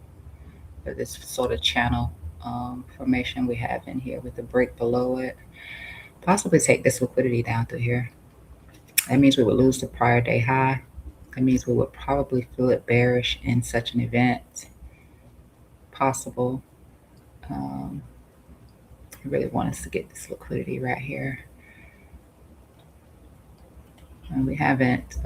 Speaker 1: for this sort of channel formation we have in here with the break below it. Possibly take this liquidity down through here. That means we would lose the prior day high. That means we would probably feel it bearish in such an event. Possible. Um, I really want us to get this liquidity right here. And we haven't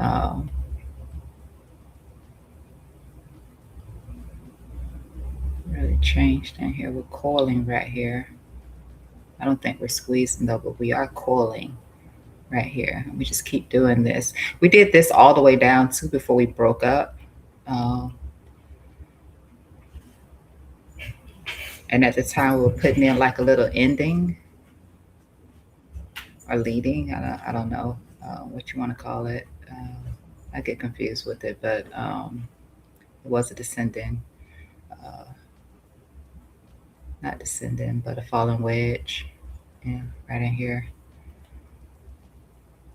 Speaker 1: really changed in here. We're coiling right here. I don't think we're squeezing though, but we are coiling right here. We just keep doing this. We did this all the way down to before we broke up. Um, and at the time we were putting in like a little ending or leading. I don't know what you want to call it. I get confused with it, but it was a descending, uh, not descending, but a falling wedge. Yeah, right in here.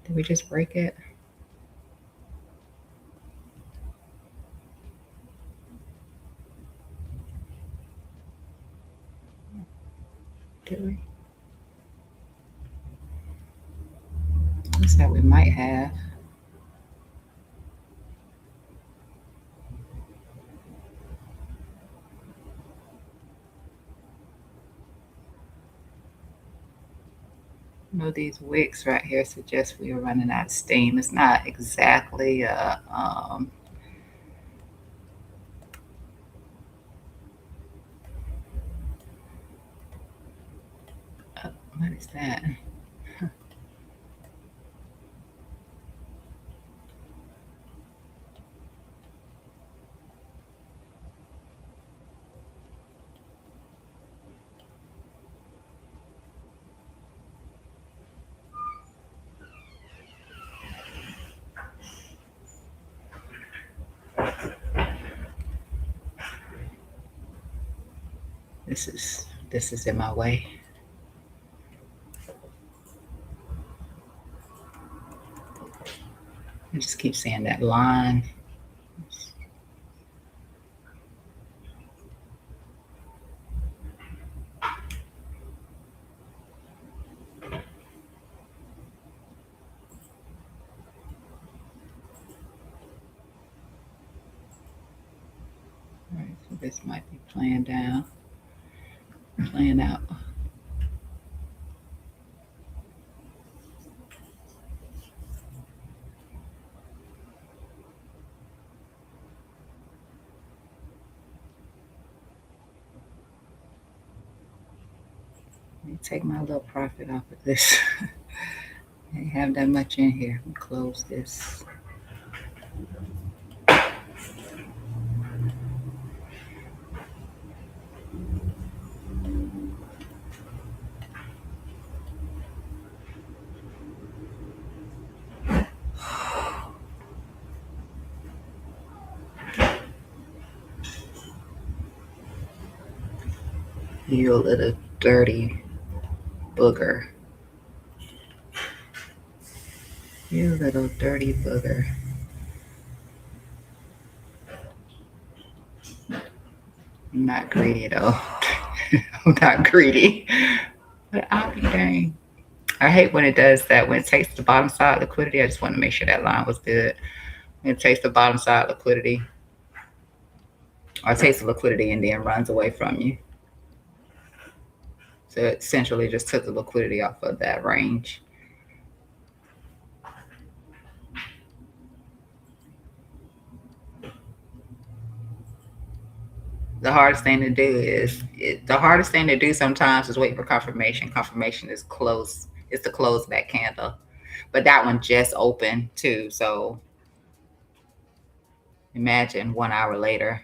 Speaker 1: Did we just break it? Did we? Looks like we might have. You know, these wicks right here suggest we are running out of steam. It's not exactly what is that? This is in my way. I just keep seeing that line. All right, so this might be playing out. Let me take my little profit off of this. I have that much in here. Close this. You little dirty booger. You little dirty booger. I'm not greedy though. I'm not greedy. But I'll be dang. I hate when it does that. When it takes the bottom side liquidity, I just want to make sure that line was good. When it takes the bottom side liquidity, or it takes the liquidity and then runs away from you. So it essentially just took the liquidity off of that range. The hardest thing to do the hardest thing to do sometimes is wait for confirmation. Confirmation is close. It's the close back candle, but that one just opened too. So imagine 1 hour later.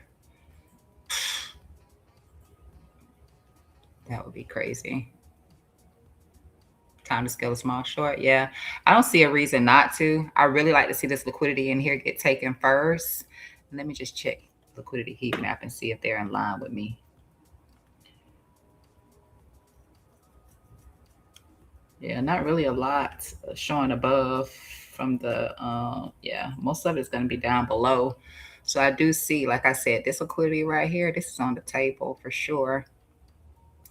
Speaker 1: That would be crazy. Time to scale a small short. Yeah, I don't see a reason not to. I really like to see this liquidity in here get taken first. Let me just check liquidity heat map and see if they're in line with me. Yeah, not really a lot showing above from the, yeah, most of it's going to be down below. So I do see, like I said, this liquidity right here, this is on the table for sure.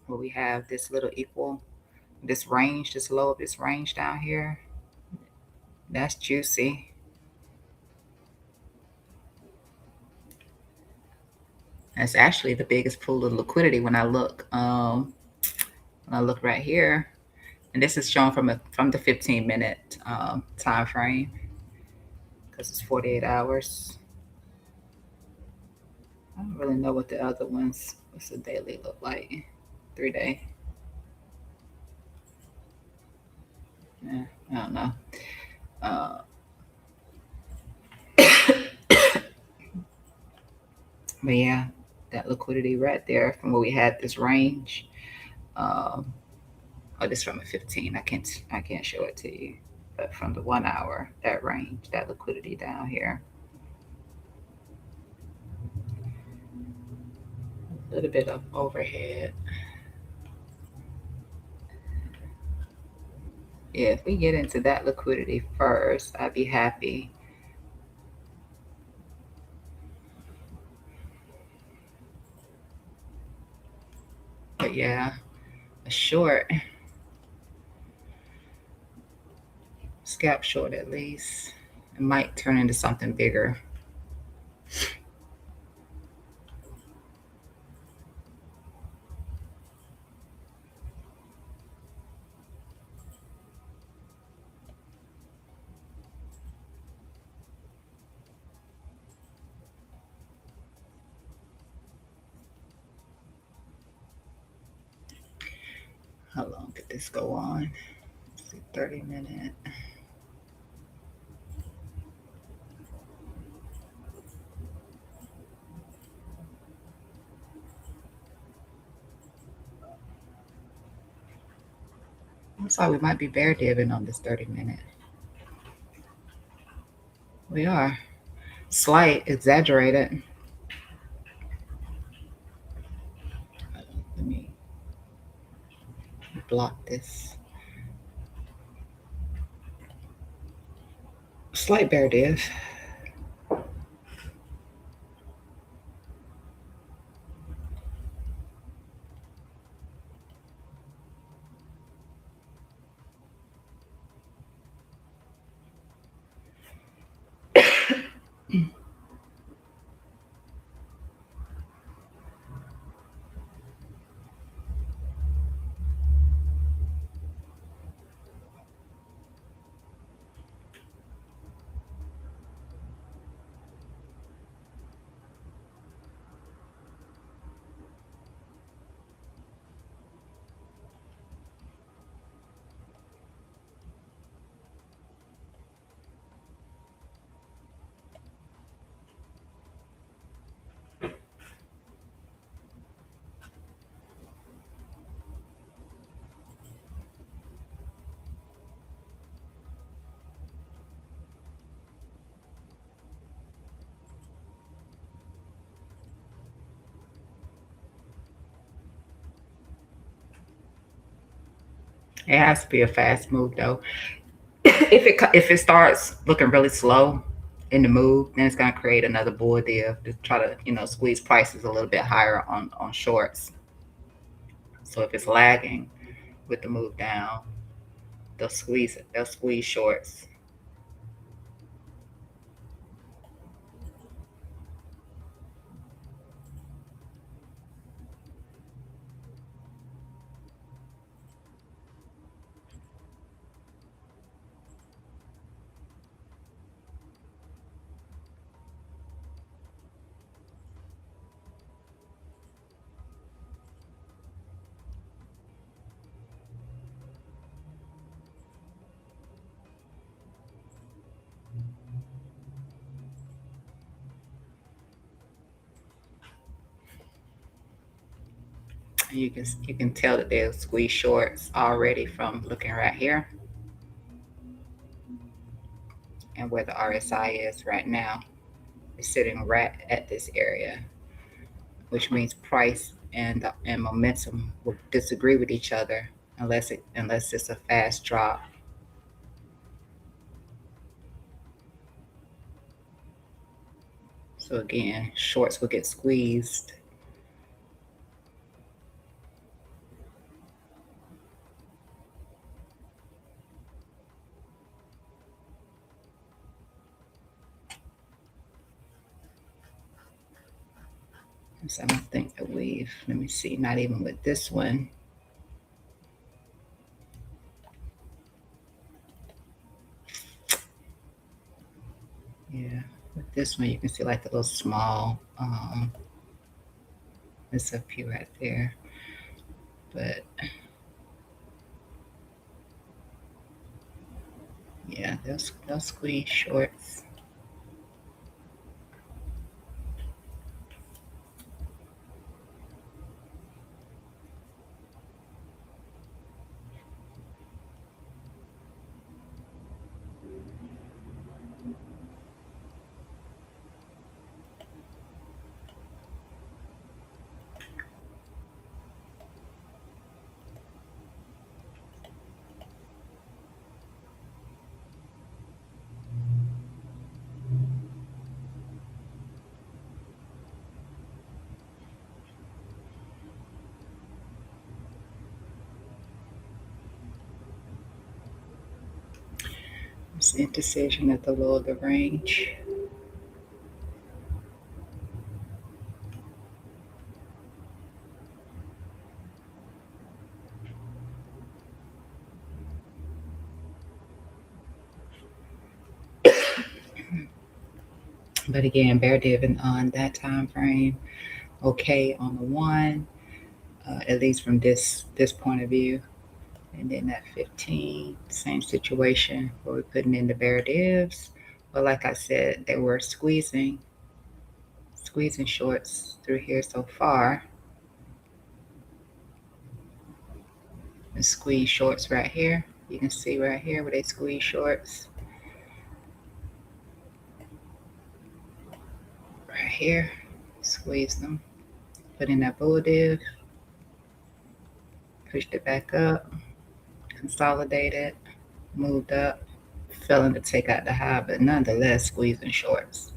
Speaker 1: Where we have this little equal, this range, this low of this range down here. That's juicy. That's actually the biggest pool of liquidity when I look. When I look right here, and this is shown from the 15-minute time frame because it's 48 hours. I don't really know what the other ones. What's the daily look like? 3 day. Yeah, I don't know. Uh, but yeah, that liquidity right there from where we had this range. Um, oh, this from a 15. I can't show it to you, but from the 1 hour, that range, that liquidity down here. A little bit of overhead. Yeah, if we get into that liquidity first, I'd be happy. But yeah, a short, scalp short at least. It might turn into something bigger. Did this go on? Let's see, 30 minute. Looks like we might be bear diving on this 30 minute. We are. Slight, exaggerated. Let me block this. Slight bear div. It has to be a fast move though. If it starts looking really slow in the move, then it's gonna create another bull div to try to squeeze prices a little bit higher on shorts. So if it's lagging with the move down, they'll squeeze shorts. You can tell that they'll squeeze shorts already from looking right here and where the RSI is right now. It's sitting right at this area, which means price and momentum will disagree with each other unless it's a fast drop. So again, shorts will get squeezed. So I don't think that let me see, not even with this one. Yeah, with this one you can see like the little small, it's up here right there. But yeah, they'll squeeze shorts. It's indecision at the low of the range. But again, bear diving on that time frame. Okay, on the one, at least from this point of view. And then that 15, same situation where we're putting in the bear divs. But like I said, they were squeezing shorts through here so far. And squeeze shorts right here. You can see right here where they squeeze shorts. Right here, squeeze them. Put in that bull div, pushed it back up, consolidated, moved up, failing to take out the high, but nonetheless squeezing shorts.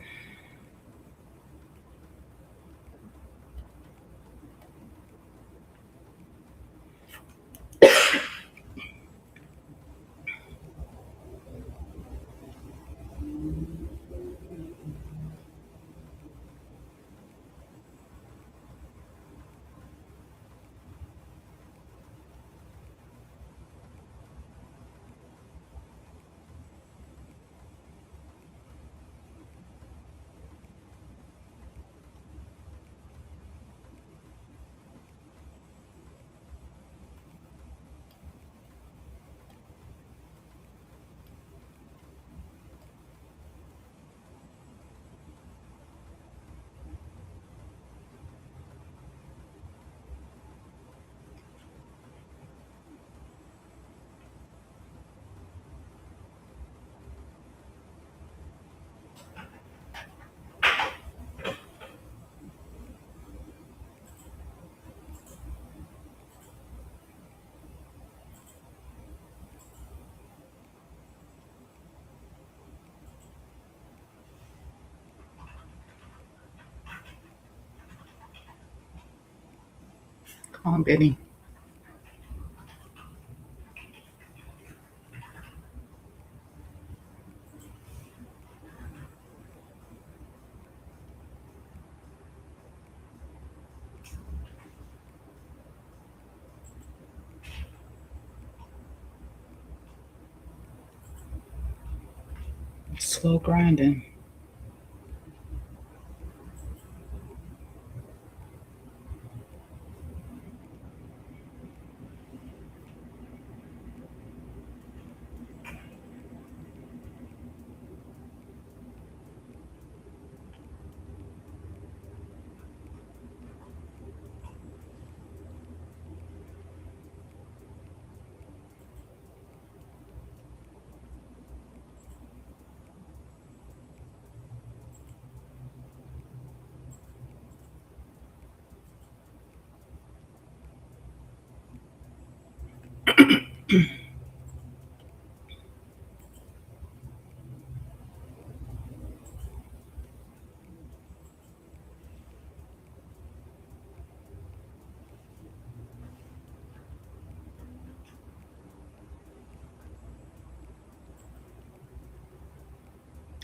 Speaker 1: Come on, Benny. Slow grinding.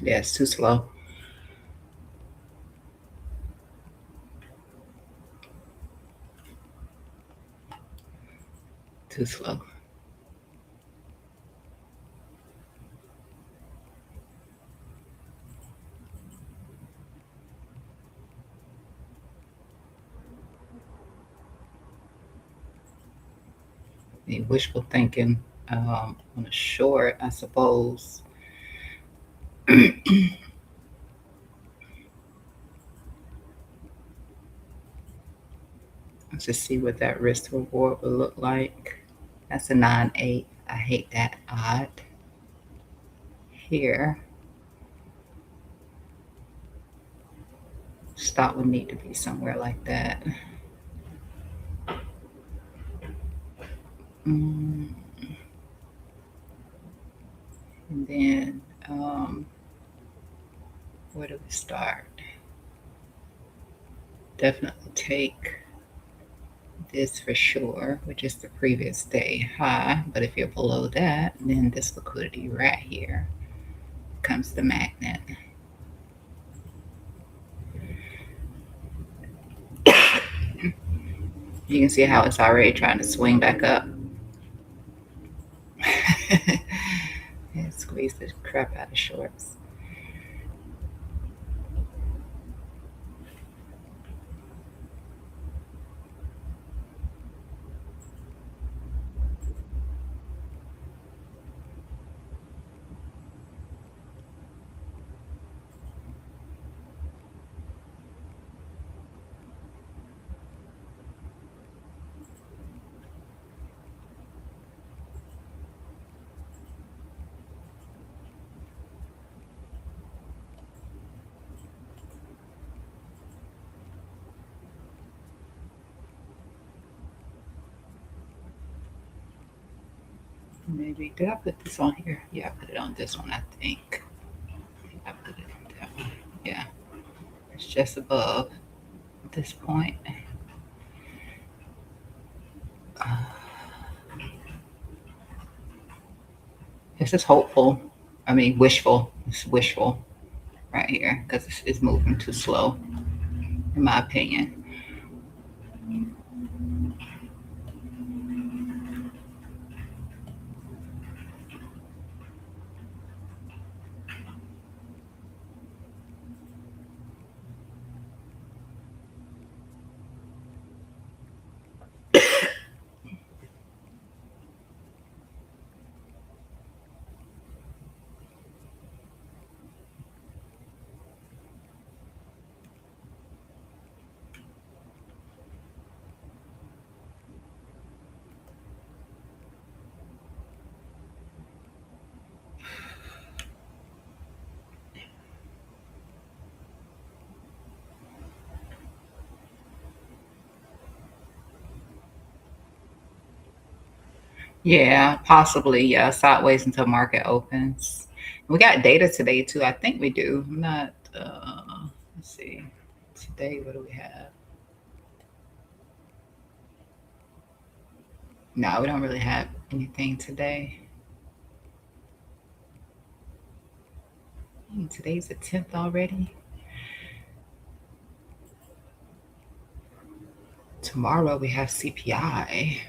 Speaker 1: Yeah, it's too slow. Too slow. The wishful thinking on a short, I suppose. Let's just see what that risk to reward would look like. That's a 9-8. I hate that odd. Here, stop would need to be somewhere like that. Mm, and then, where do we start? Definitely take this for sure, which is the previous day high. But if you're below that, then this liquidity right here comes the magnet. You can see how it's already trying to swing back up. And squeeze the crap out of shorts. Maybe did I put this on here? Yeah, I put it on this one. I think I put it on that one. Yeah, it's just above this point. Uh, this is hopeful. I mean, wishful. It's wishful right here because it's moving too slow, in my opinion. Yeah, possibly. Yeah, sideways until market opens. We got data today too. I think we do. I'm not. Let's see. Today, what do we have? No, we don't really have anything today. Today's the 10th already. Tomorrow we have CPI.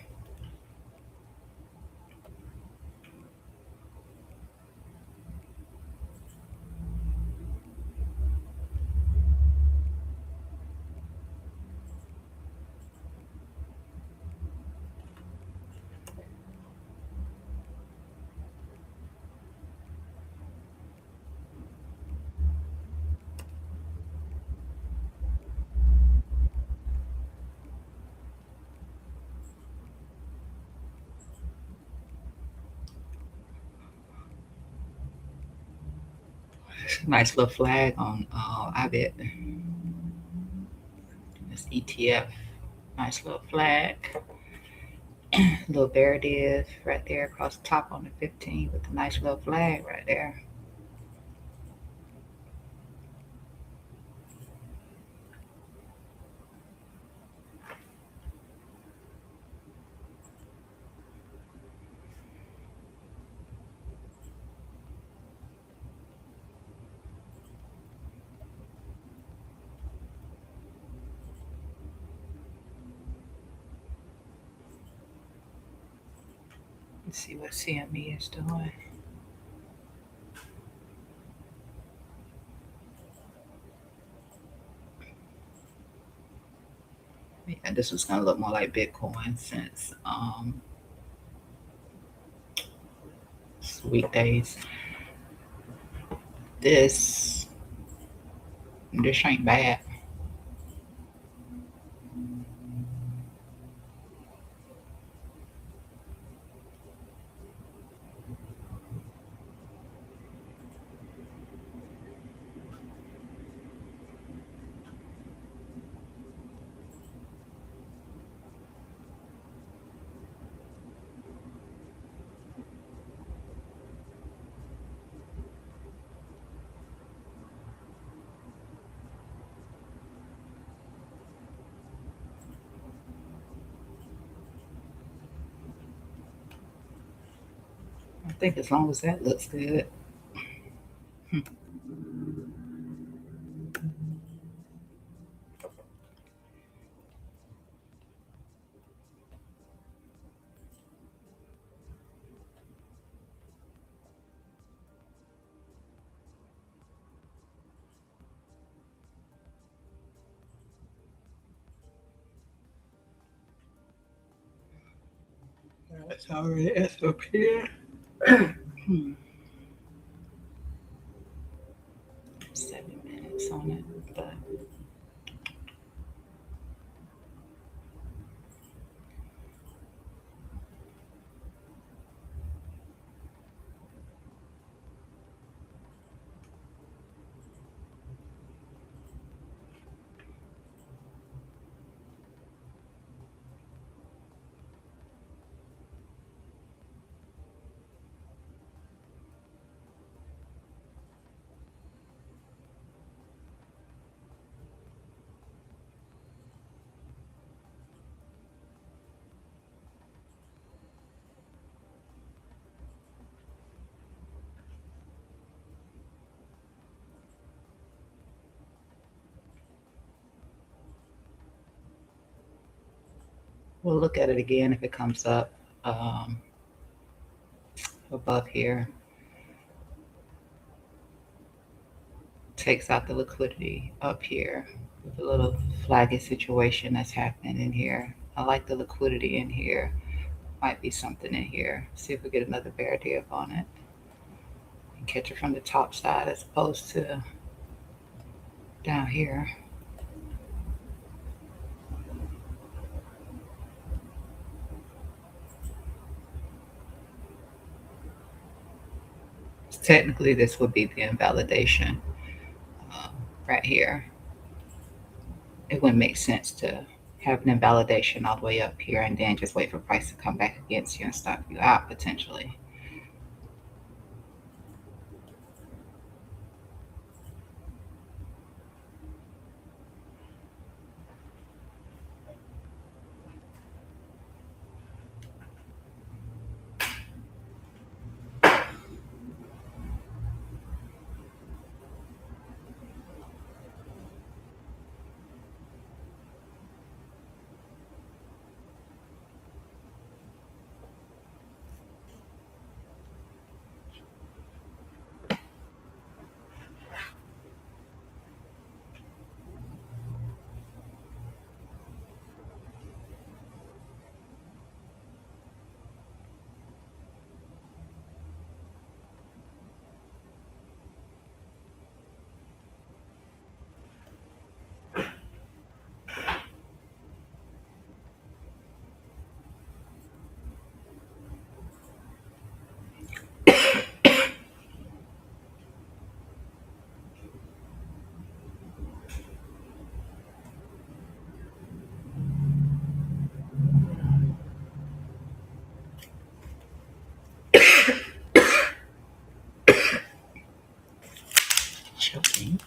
Speaker 1: Nice little flag on IBIT. This ETF. Nice little flag. Little there it is right there across the top on the 15 with a nice little flag right there. Let's see what CME is doing. Yeah, this was gonna look more like Bitcoin since it's weekdays. This this ain't bad. I think as long as that looks good. Hmm. That's already SOP. Hmm. 7 minutes on it, but We'll look at it again if it comes up above here. Takes out the liquidity up here with a little flaggy situation that's happening in here. I like the liquidity in here. Might be something in here. See if we get another bear dip on it. And catch it from the top side as opposed to down here. Technically, this would be the invalidation right here. It wouldn't make sense to have an invalidation all the way up here and then just wait for price to come back against you and stop you out potentially. Choking.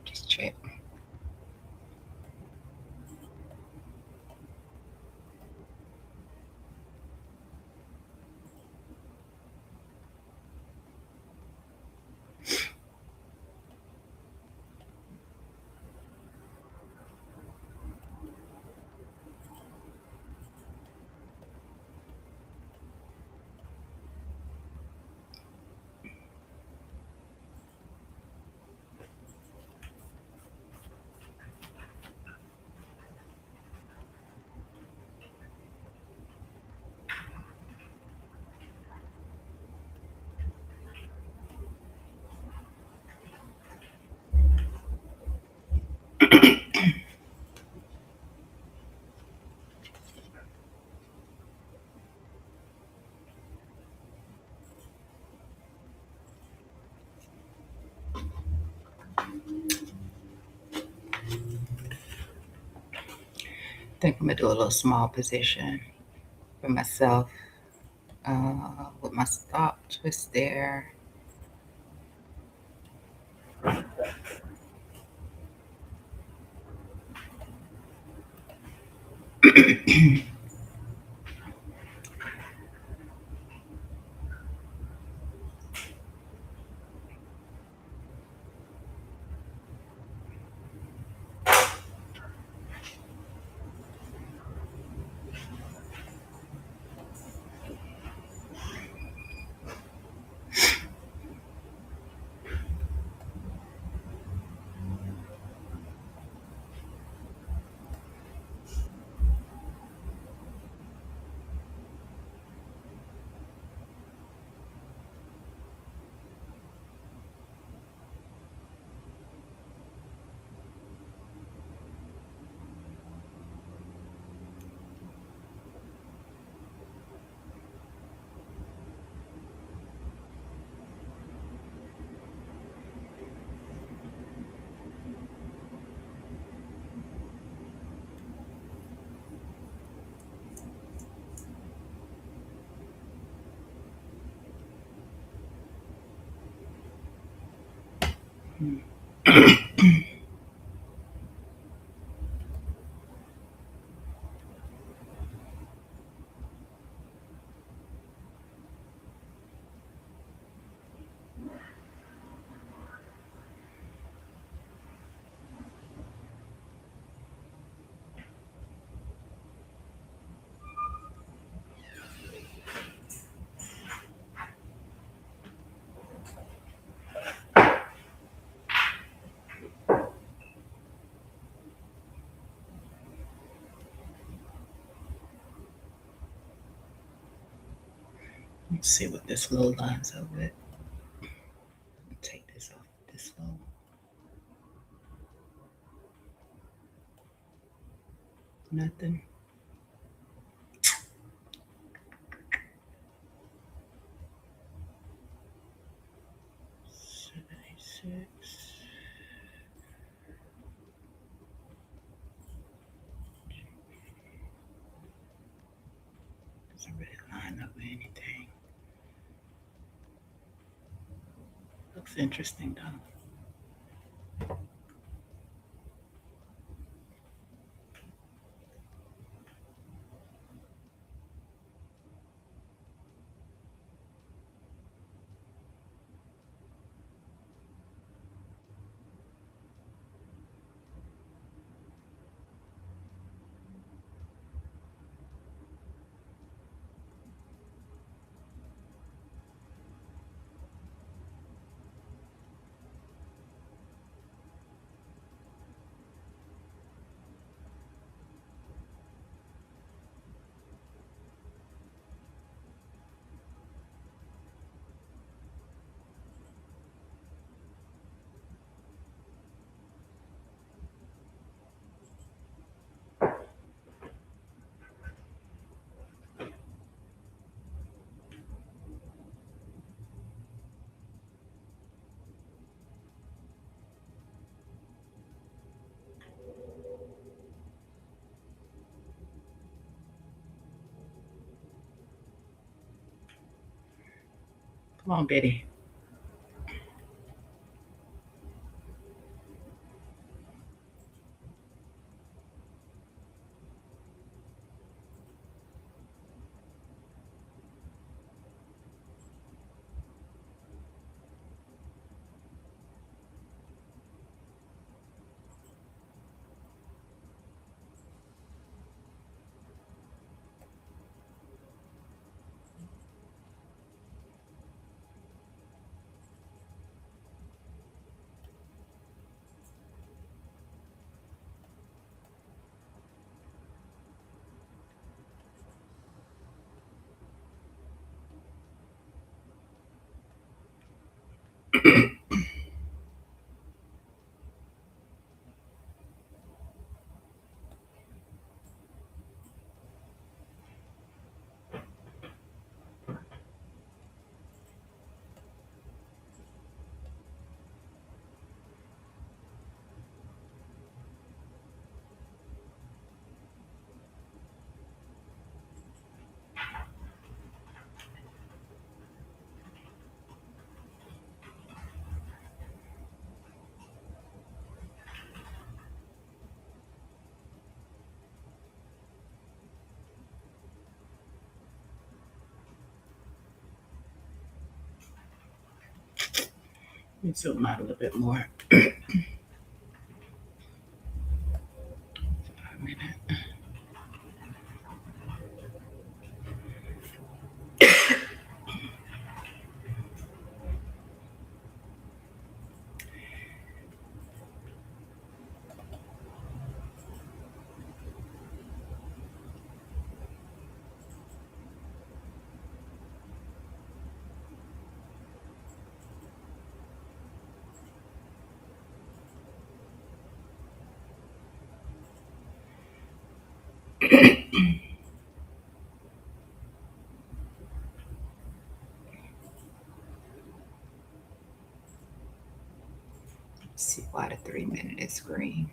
Speaker 1: Just check. I think I'm gonna do a little small position for myself with my stop twist there. Let's see what this low lines up with. Take this off this low. Nothing. 76. Doesn't really line up with anything. Looks interesting though. Come on, Betty. Let me zoom out a little bit more. A minute. Let's see why the 3 minute is green.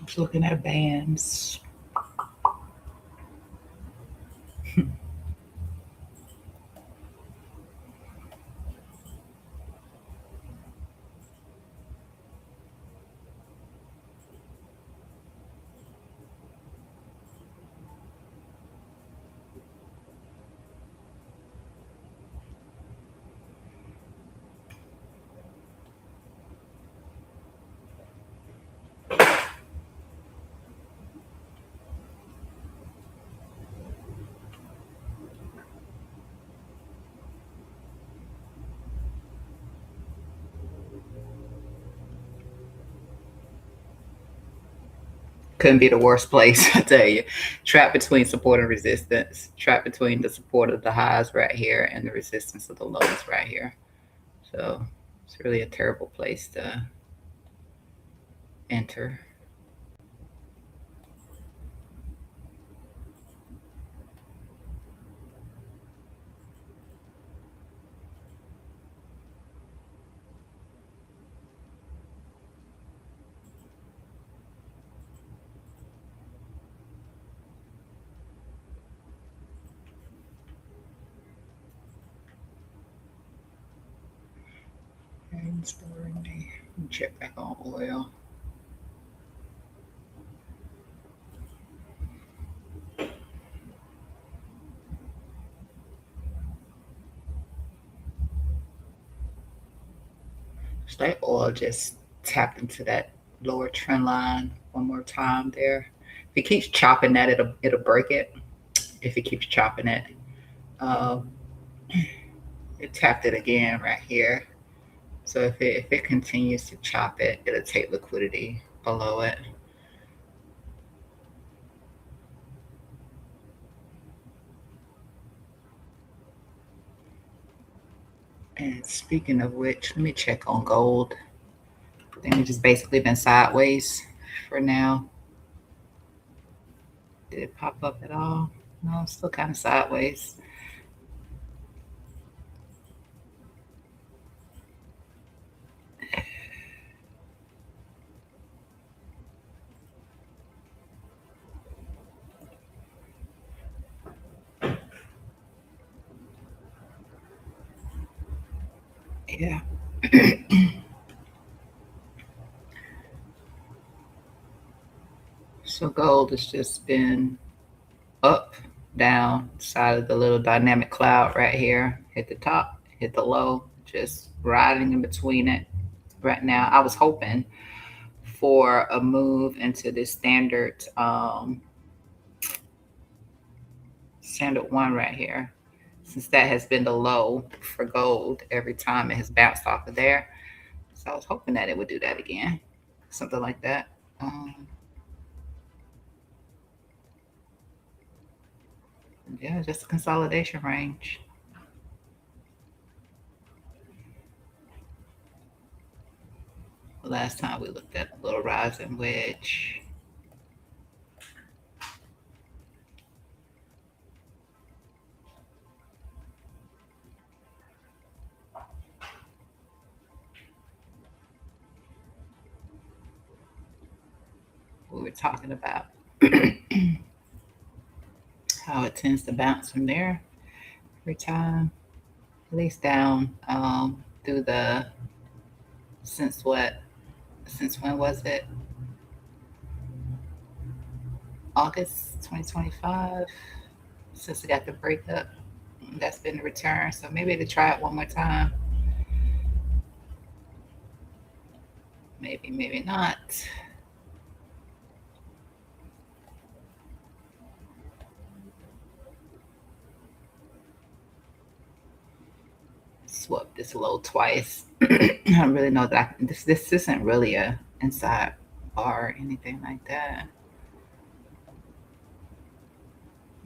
Speaker 1: Just looking at bands. Couldn't be the worst place, I tell you. Trapped between support and resistance. Trapped between the support of the highs right here and the resistance of the lows right here. So it's really a terrible place to enter. And storing me. Check back on oil. It's like oil just tapped into that lower trend line one more time there. If it keeps chopping that, it'll break it. If it keeps chopping it, um, it tapped it again right here. So if it continues to chop it, it'll take liquidity below it. And speaking of which, let me check on gold. I think we've just basically been sideways for now. Did it pop up at all? No, still kind of sideways. Yeah. So gold has just been up, down, side of the little dynamic cloud right here. Hit the top, hit the low, just riding in between it right now. I was hoping for a move into this standard one right here, since that has been the low for gold every time it has bounced off of there. So I was hoping that it would do that again, something like that. Yeah, just a consolidation range. Last time we looked at a little rising wedge. We were talking about how it tends to bounce from there every time, at least down through the since what since when was it? August 2025. Since we got the breakup, that's been the return. So maybe to try it one more time. Maybe, maybe not. Swap this low twice. I don't really know that this isn't really a inside bar or anything like that.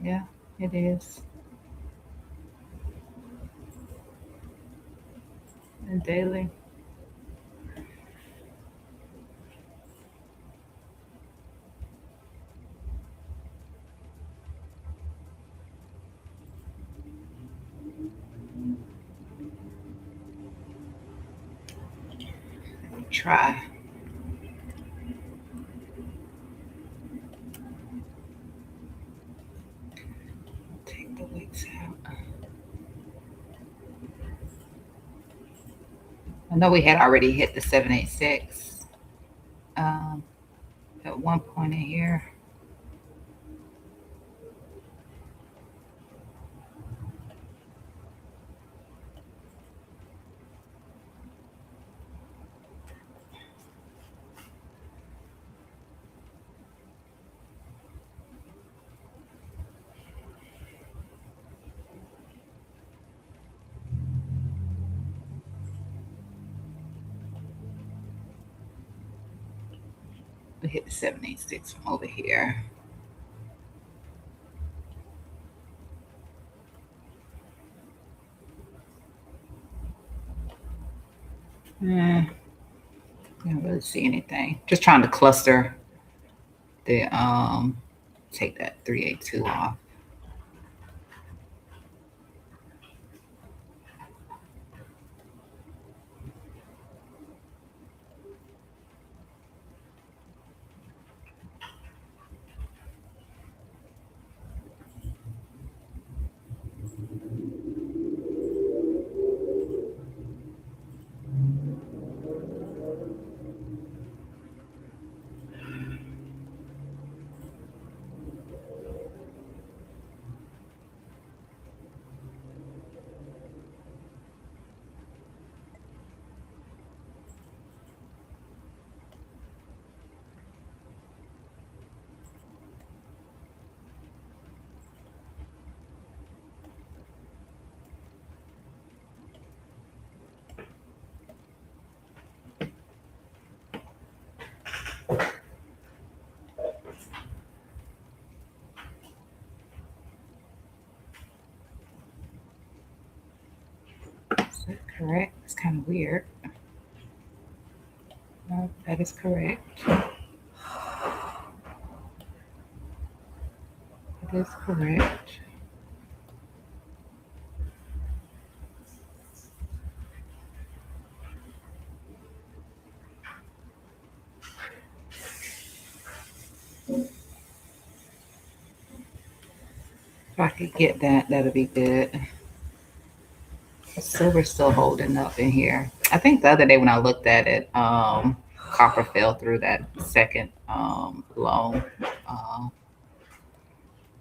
Speaker 1: Yeah, it is. And daily. Try. I know we had already hit the 786 um, at one point in here. We hit the 786 from over here. Eh, Can't really see anything. Just trying to cluster the take that 382 off. Is that correct? It's kind of weird. No, that is correct. That is correct. If I could get that, that'll be good. Silver's still holding up in here. I think the other day when I looked at it, copper fell through that second low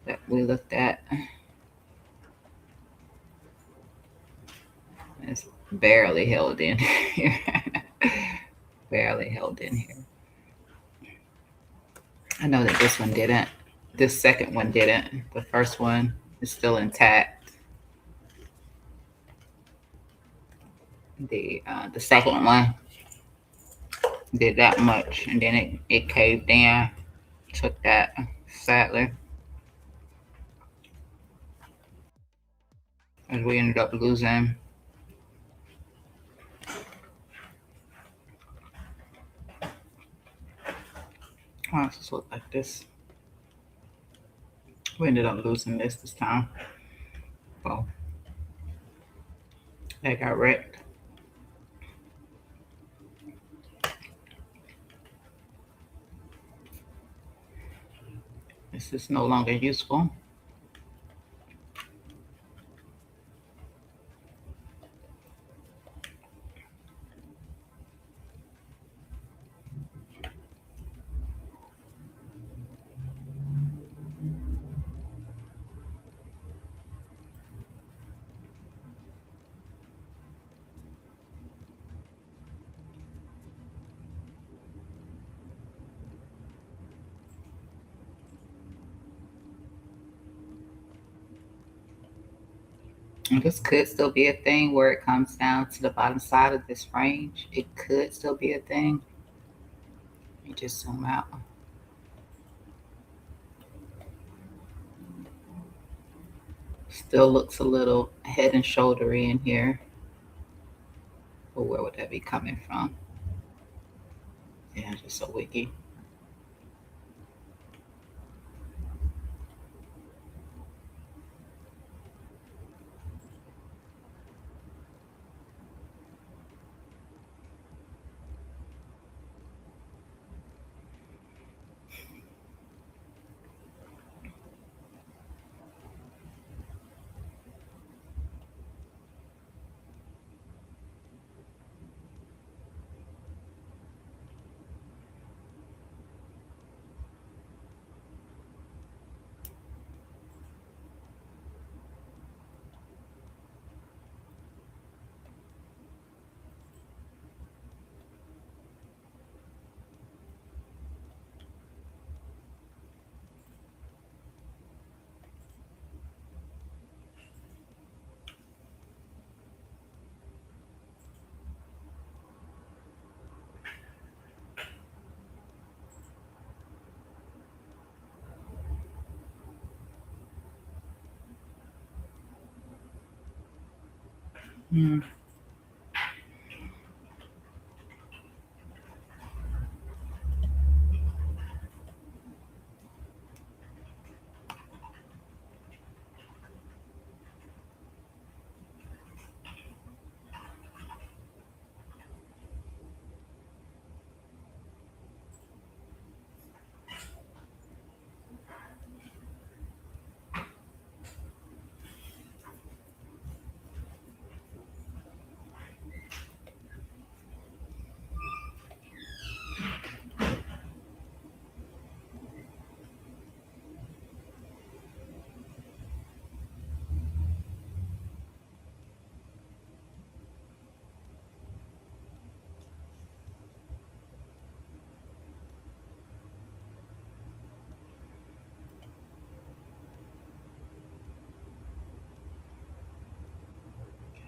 Speaker 1: that we looked at. It's barely held in here. Barely held in here. I know that this one didn't. This second one didn't. The first one is still intact. The second one did that much, and then it caved in. Took that, sadly, as we ended up losing. Why does this look like this? We ended up losing this time. Well, that got wrecked. This is no longer useful. And this could still be a thing where it comes down to the bottom side of this range. It could still be a thing. Let me just zoom out. Still looks a little head and shouldery in here. But where would that be coming from? Yeah, just a wiki. Mm.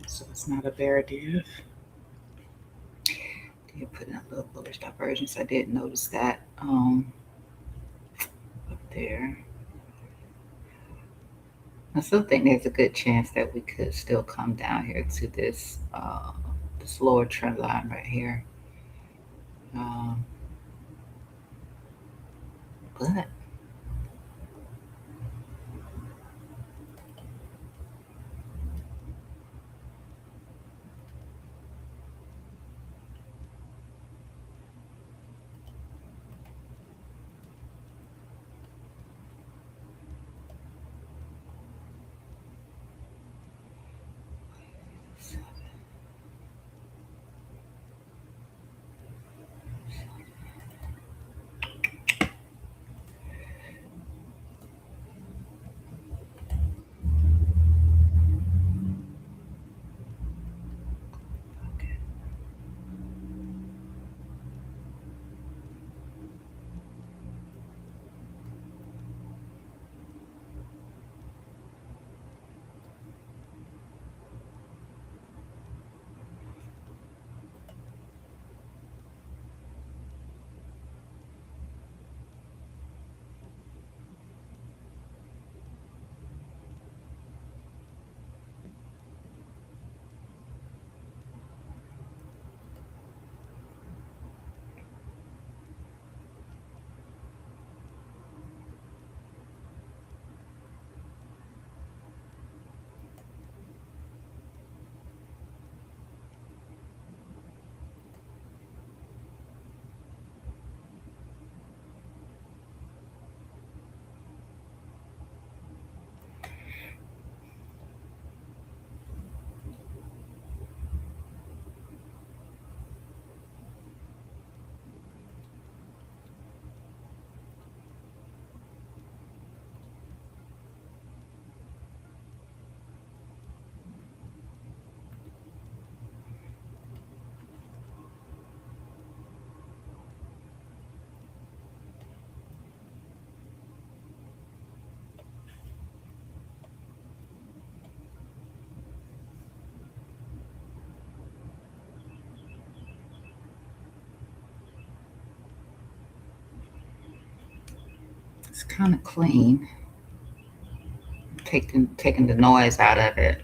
Speaker 1: So it's not a bear div. Did put in a little bullish divergence. I did notice that up there. I still think there's a good chance that we could still come down here to this lower trend line right here. Um, but okay. It's kind of clean. Taking the noise out of it.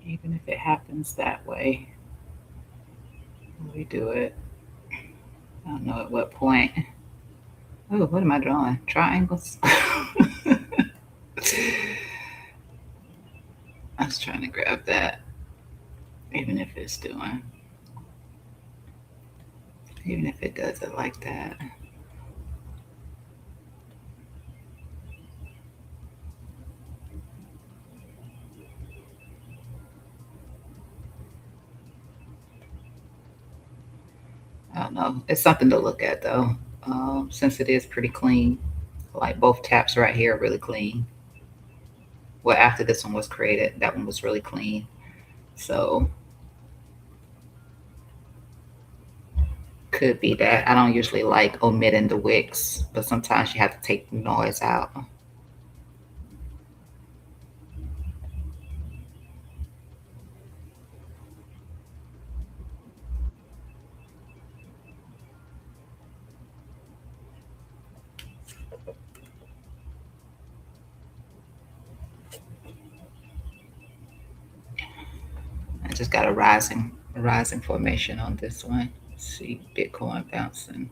Speaker 1: Even if it happens that way, we do it. I don't know at what point. Oh, what am I drawing? Triangles. I was trying to grab that, even if it's doing, even if it does it like that. I don't know. It's something to look at though, since it is pretty clean. Like both taps right here are really clean. Well, after this one was created, that one was really clean. So Could be that. I don't usually like omitting the wicks, but sometimes you have to take the noise out. I just got a rising formation on this one. See Bitcoin bouncing.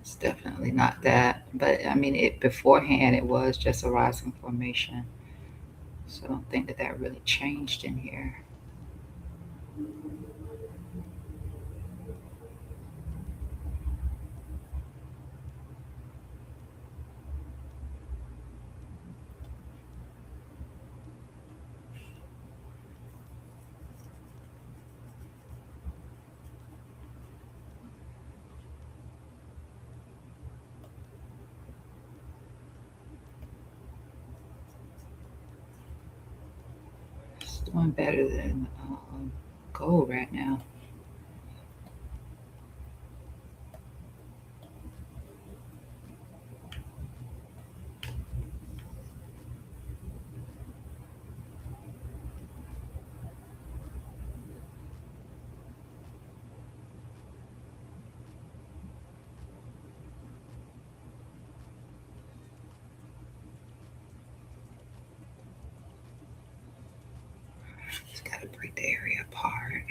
Speaker 1: It's definitely not that, but I mean, it beforehand it was just a rising formation, so I don't think that that really changed in here. It's doing better than gold right now. Just gotta break the area apart.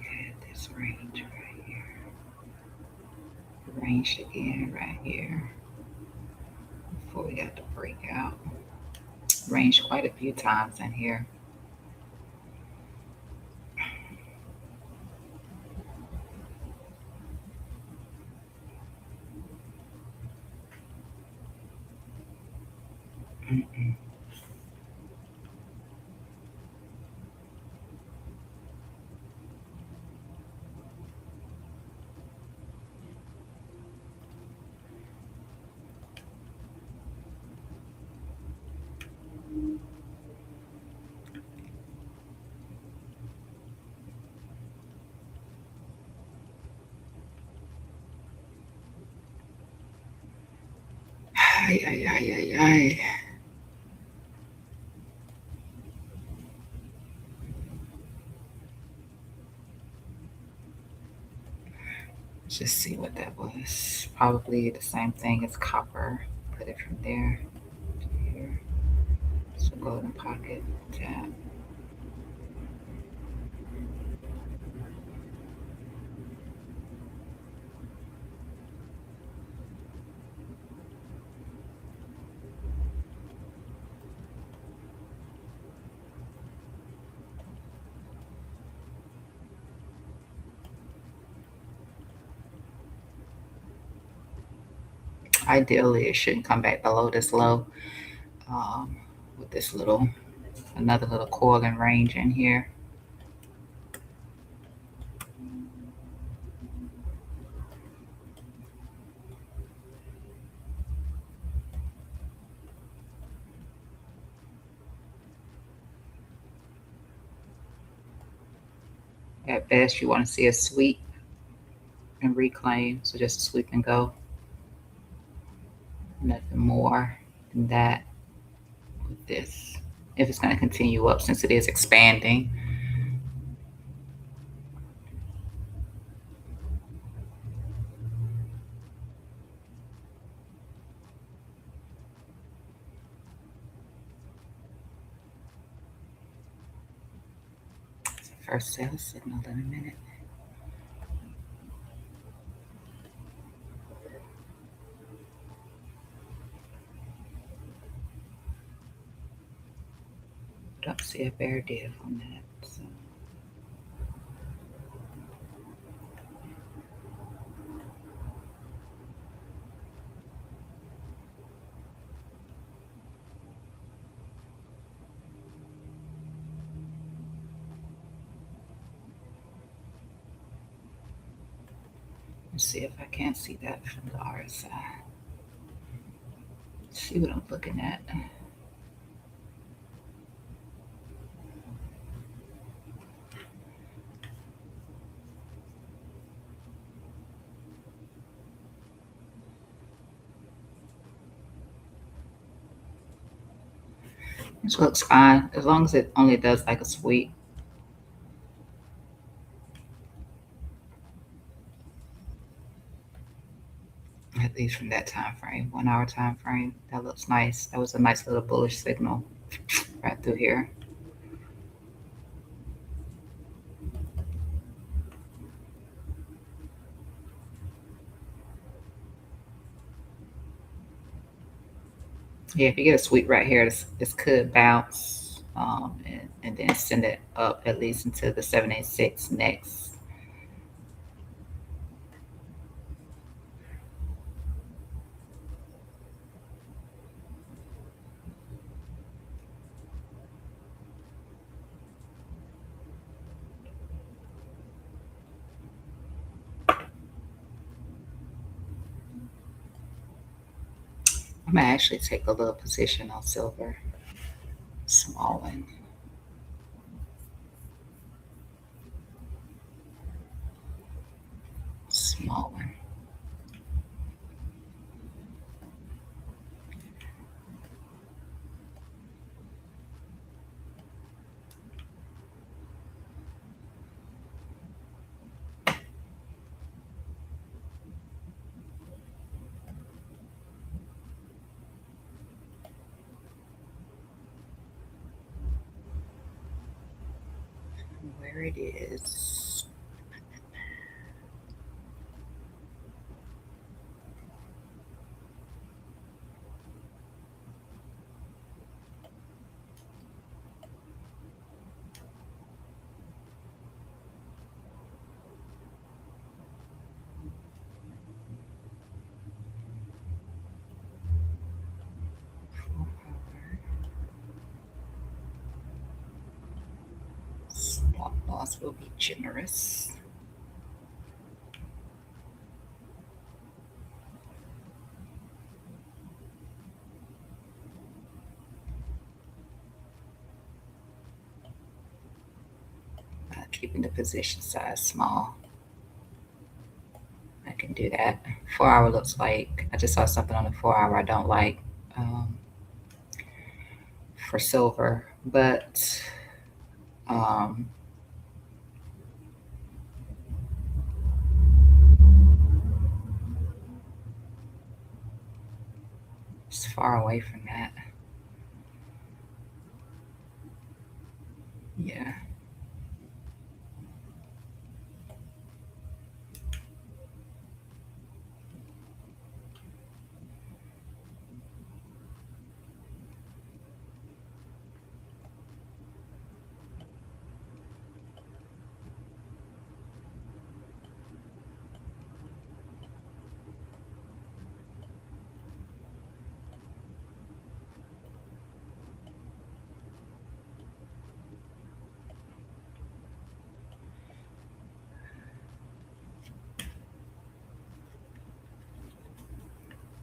Speaker 1: At this range right here. Range again right here. Before we got to break out. Range quite a few times in here. Mm-mm. Ay, ay, ay, ay, ay. Just see what that was. Probably the same thing as copper. Put it from there to here. So golden pocket, tap. Ideally, it shouldn't come back below this low. Um, with this another little coil and range in here. At best, you want to see a sweep and reclaim. So just a sweep and go. Nothing more than that with this. if it's going to continue up since it is expanding. First sell signal in a minute. Don't see a bear div on that. So let's see if I can't see that from the RSI. See what I'm looking at. This looks fine as long as it only does like a sweep. At least from that time frame, 1 hour time frame. That looks nice. That was a nice little bullish signal right through here. Yeah, if you get a sweep right here, this could bounce and then send it up at least into the 786 next. I'm gonna actually take a little position on silver, small one. Small one. Where it is. Stop loss will be generous. Keeping the position size small. I can do that. 4 hour looks like I just saw something on the 4 hour I don't like for silver, but um, it's far away from that. Yeah.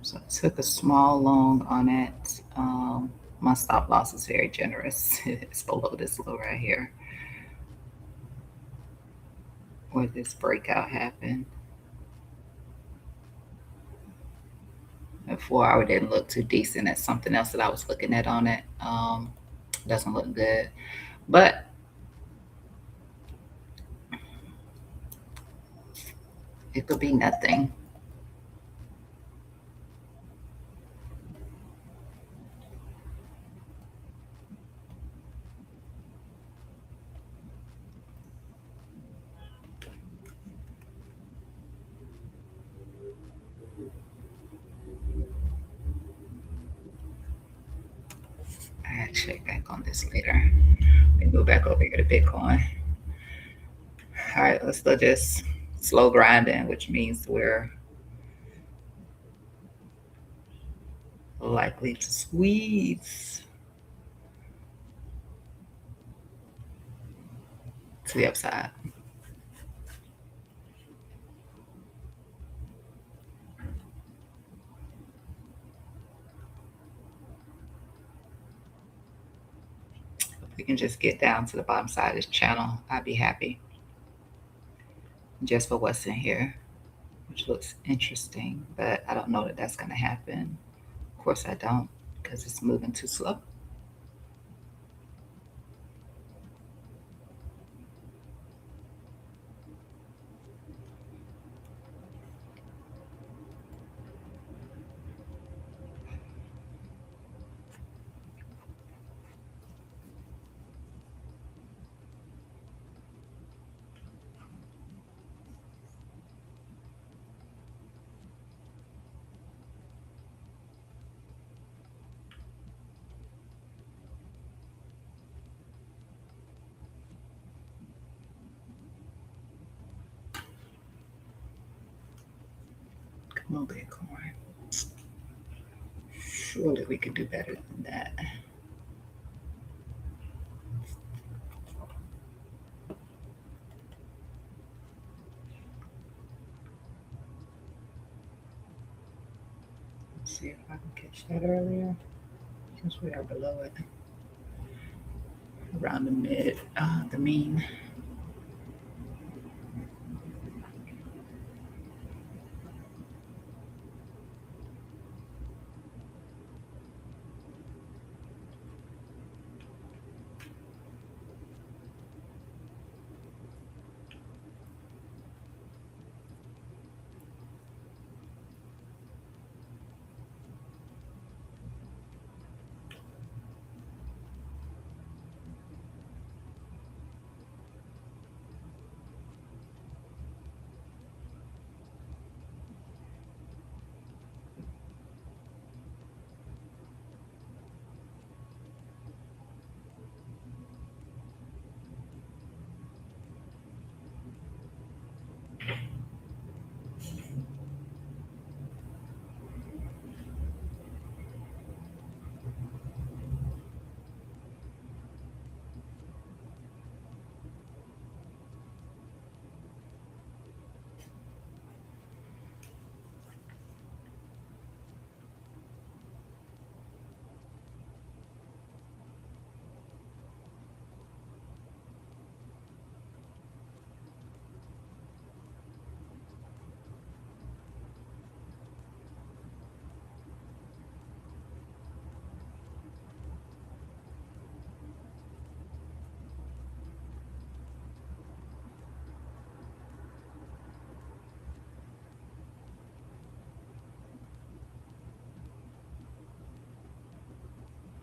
Speaker 1: So I took a small long on it. My stop loss is very generous. It's below this low right here where this breakout happened. The 4 hour didn't look too decent. That's something else that I was looking at on it. Doesn't look good. But it could be nothing. I'll check back on this later. Let me move back over here to Bitcoin. All right, let's do just slow grinding, which means we're likely to squeeze to the upside. If we can just get down to the bottom side of this channel, I'd be happy. Just for what's in here, which looks interesting, but I don't know that that's going to happen. Of course, I don't, because it's moving too slow. Come on, Bitcoin. Surely we can do better than that. Let's see if I can catch that earlier. Since we are below it, around the mid, the mean.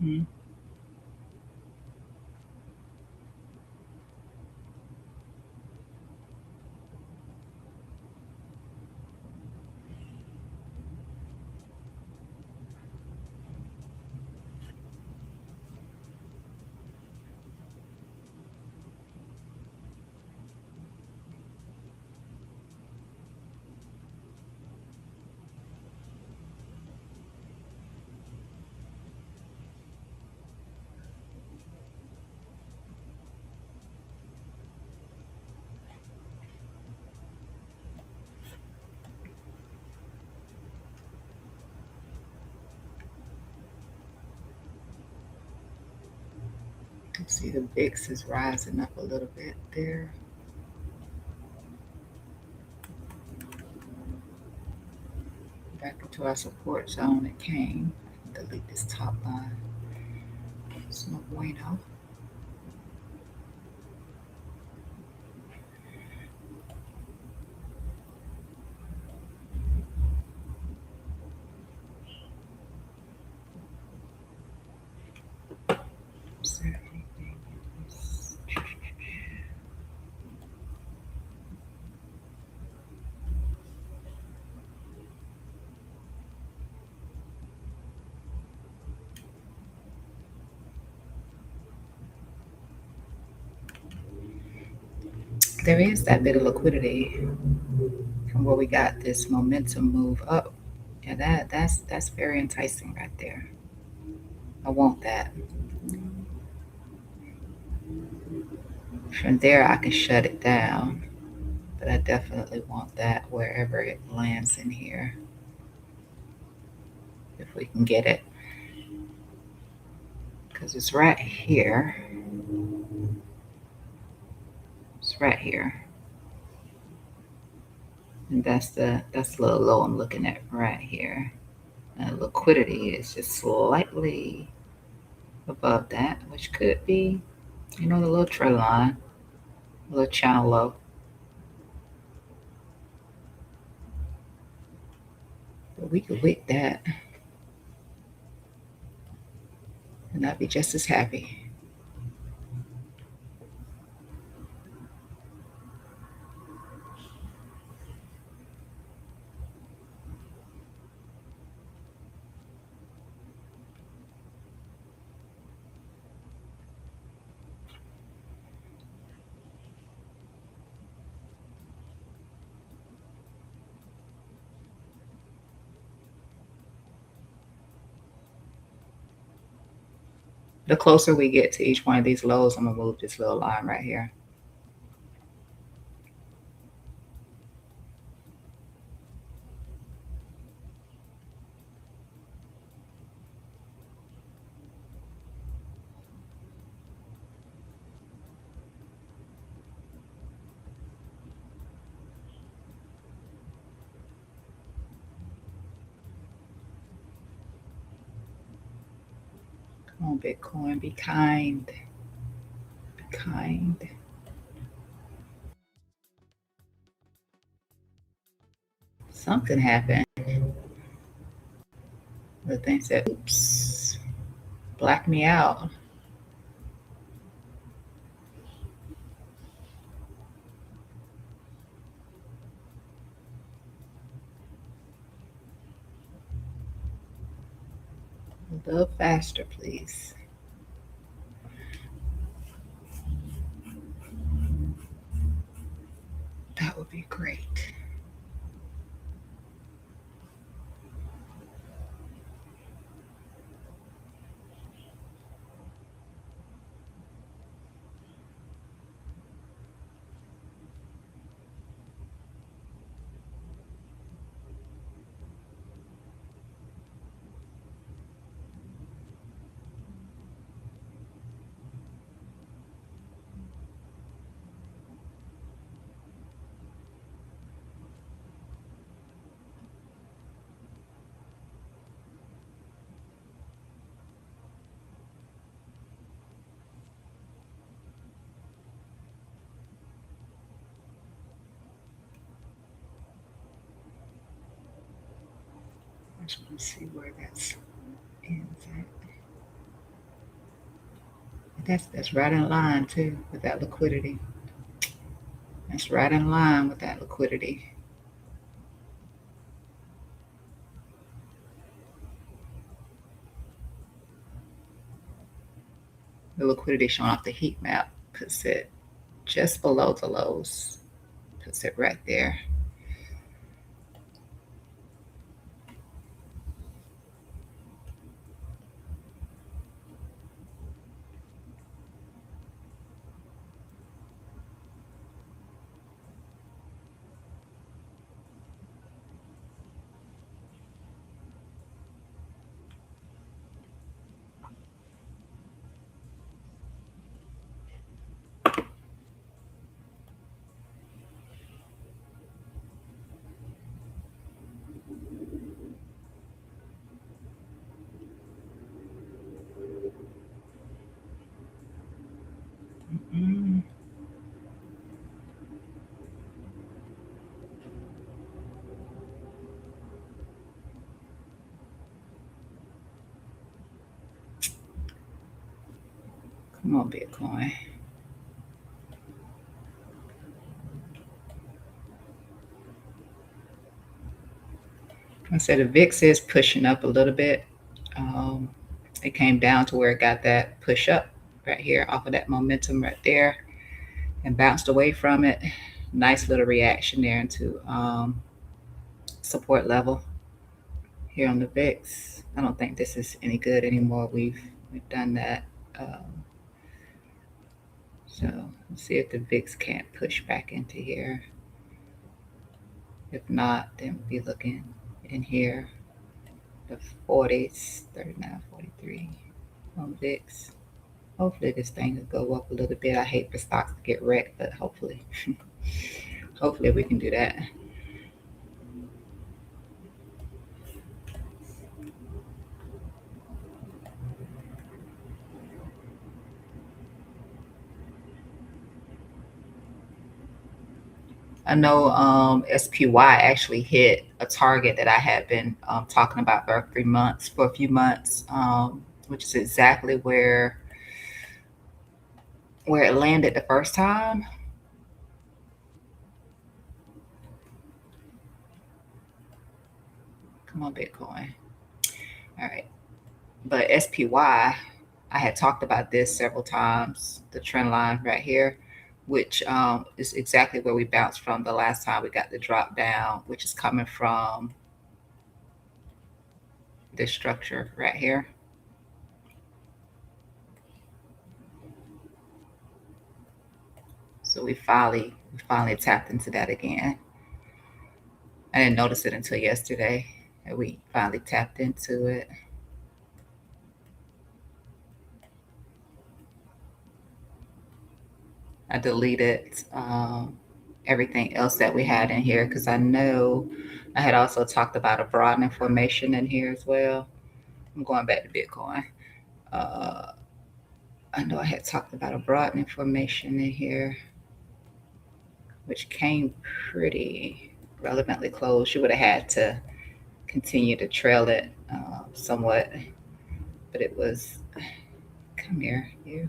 Speaker 1: Mm-hmm. See the VIX is rising up a little bit there. Back into our support zone it came. Delete this top line. So That's no bueno. Is there anything in this? There is that bit of liquidity from where we got this momentum move up. Yeah, that's very enticing right there. I want that. From there, I can shut it down, but I definitely want that wherever it lands in here, if we can get it, because it's right here. It's right here, and that's the little low I'm looking at right here. And liquidity is just slightly above that, which could be, the little trend line, a little channel low. But we could wick that, and I'd be just as happy. The closer we get to each one of these lows, I'm gonna move this little line right here. Come on, Bitcoin, be kind. Be kind. Something happened. The thing said, oops, black me out. A little faster, please. That would be great. I just want to see where that's ends at. That's right in line too with that liquidity. That's right in line with that liquidity. The liquidity showing off the heat map puts it just below the lows. Puts it right there. Come on, Bitcoin. I said the VIX is pushing up a little bit. Um, it came down to where it got that push up right here off of that momentum right there and bounced away from it. Nice little reaction there into support level here on the VIX. I don't think this is any good anymore. We've done that. Um, so let's see if the VIX can't push back into here. If not, then we'll be looking in here. The 40s, 39, 43 on VIX. Hopefully this thing will go up a little bit. I hate for stocks to get wrecked, but hopefully we can do that. I know SPY actually hit a target that I had been talking about for a few months, which is exactly where it landed the first time. Come on, Bitcoin. All right. But SPY, I had talked about this several times, the trend line right here, which is exactly where we bounced from the last time we got the drop down, which is coming from this structure right here. So we finally tapped into that again. I didn't notice it until yesterday that we finally tapped into it. I deleted everything else that we had in here because I know I had also talked about a broadening formation in here as well. I'm going back to Bitcoin. Uh, I know I had talked about a broadening formation in here, which came pretty relevantly close. You would have had to continue to trail it somewhat, but it was, come here, you.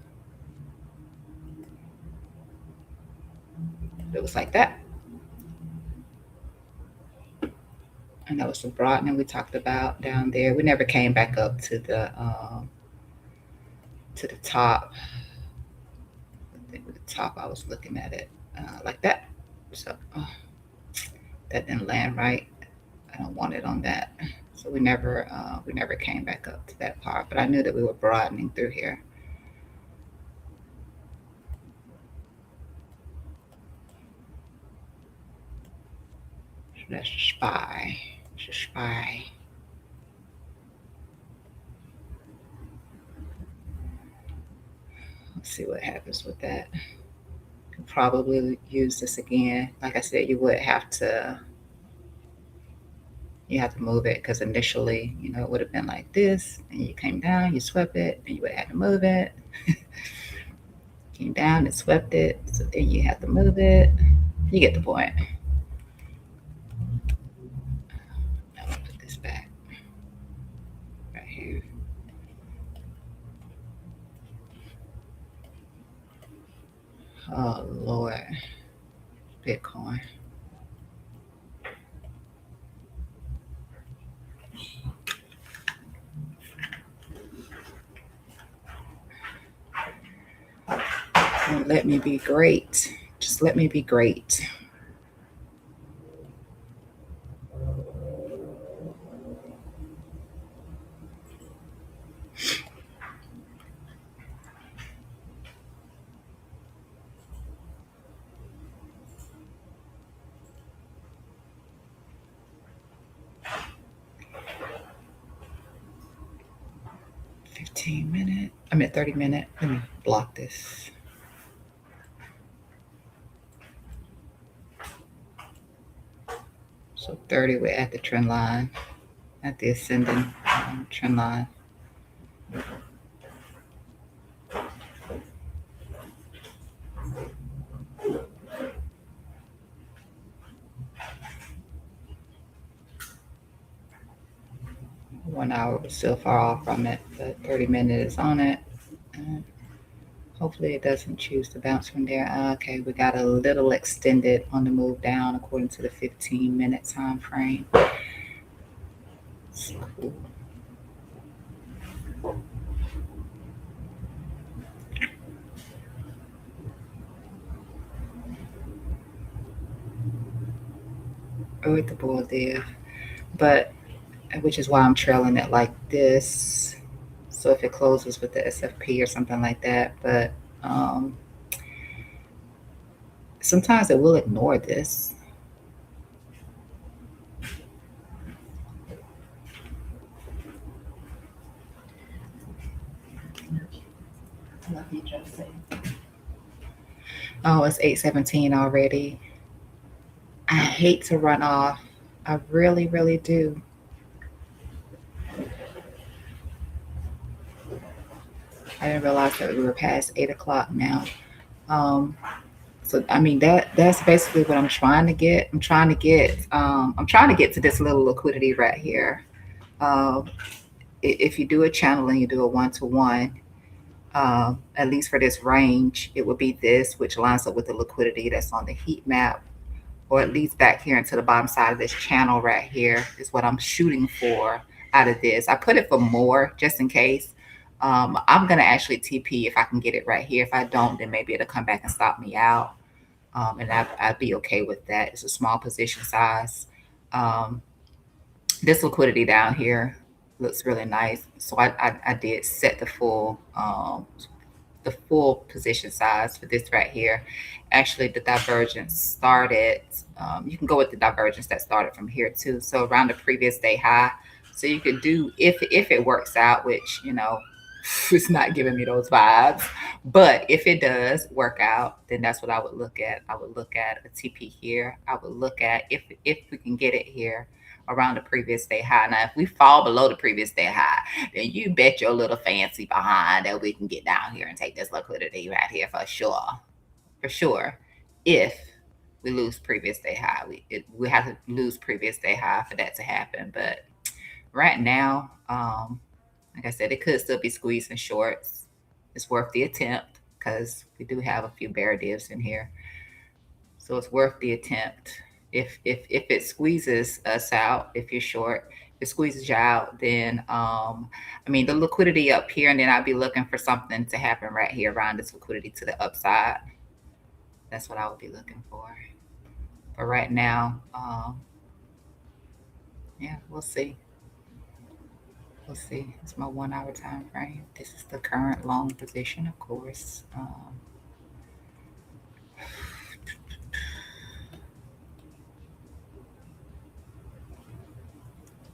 Speaker 1: It was like that. And that was the broadening we talked about down there. We never came back up to the top. I think the top I was looking at it like that. So that didn't land right. I don't want it on that. So we never came back up to that part. But I knew that we were broadening through here. So that's spy. It's a spy. Let's see what happens with that. Could probably use this again. Like I said, you have to move it because initially, it would have been like this, and you came down, you swept it, and you would have had to move it. Came down and swept it, so then you have to move it. You get the point. Now I'll put this back right here. Oh Lord, Bitcoin. Don't let me be great. Just let me be great. 15 minute. I'm at 30 minute. Let me block this. So 30, we're at the trend line, at the ascending trend line. 1 hour was still far off from it, but 30 minutes is on it. And Hopefully it doesn't choose to bounce from there. Okay, we got a little extended on the move down according to the 15-minute time frame. It's cool. Oh, with the bull there. But which is why I'm trailing it like this. So if it closes with the SFP or something like that, but um, sometimes it will ignore this.
Speaker 2: Love you, Jose.
Speaker 1: Oh, it's 8:17 already. I hate to run off. I really, really do. I didn't realize that we were past 8 o'clock now. Um, so I mean that's basically what I'm trying to get. I'm trying to get to this little liquidity right here. Um, if you do a channel and you do a one-to-one, at least for this range, it would be this, which lines up with the liquidity that's on the heat map, or at least back here into the bottom side of this channel right here is what I'm shooting for out of this. I put it for more just in case. I'm gonna actually TP if I can get it right here. If I don't, then maybe it'll come back and stop me out, and I'd be okay with that. It's a small position size. Um, this liquidity down here looks really nice, so I did set the full position size for this right here. Actually, the divergence started, you can go with the divergence that started from here too. So around the previous day high. So you could do, if it works out, which, it's not giving me those vibes. But if it does work out, then that's what I would look at. I would look at a TP here. I would look at if we can get it here around the previous day high. Now, if we fall below the previous day high, then you bet your little fancy behind that we can get down here and take this liquidity right here for sure. For sure. If we lose previous day high, we have to lose previous day high for that to happen. But right now, like I said, it could still be squeezing shorts. It's worth the attempt because we do have a few bear divs in here, so it's worth the attempt. If it squeezes us out, if you're short, if it squeezes you out, then I mean the liquidity up here, and then I'd be looking for something to happen right here around this liquidity to the upside. That's what I would be looking for. But right now, yeah, we'll see. We'll see. It's my 1 hour time frame. This is the current long position, of course.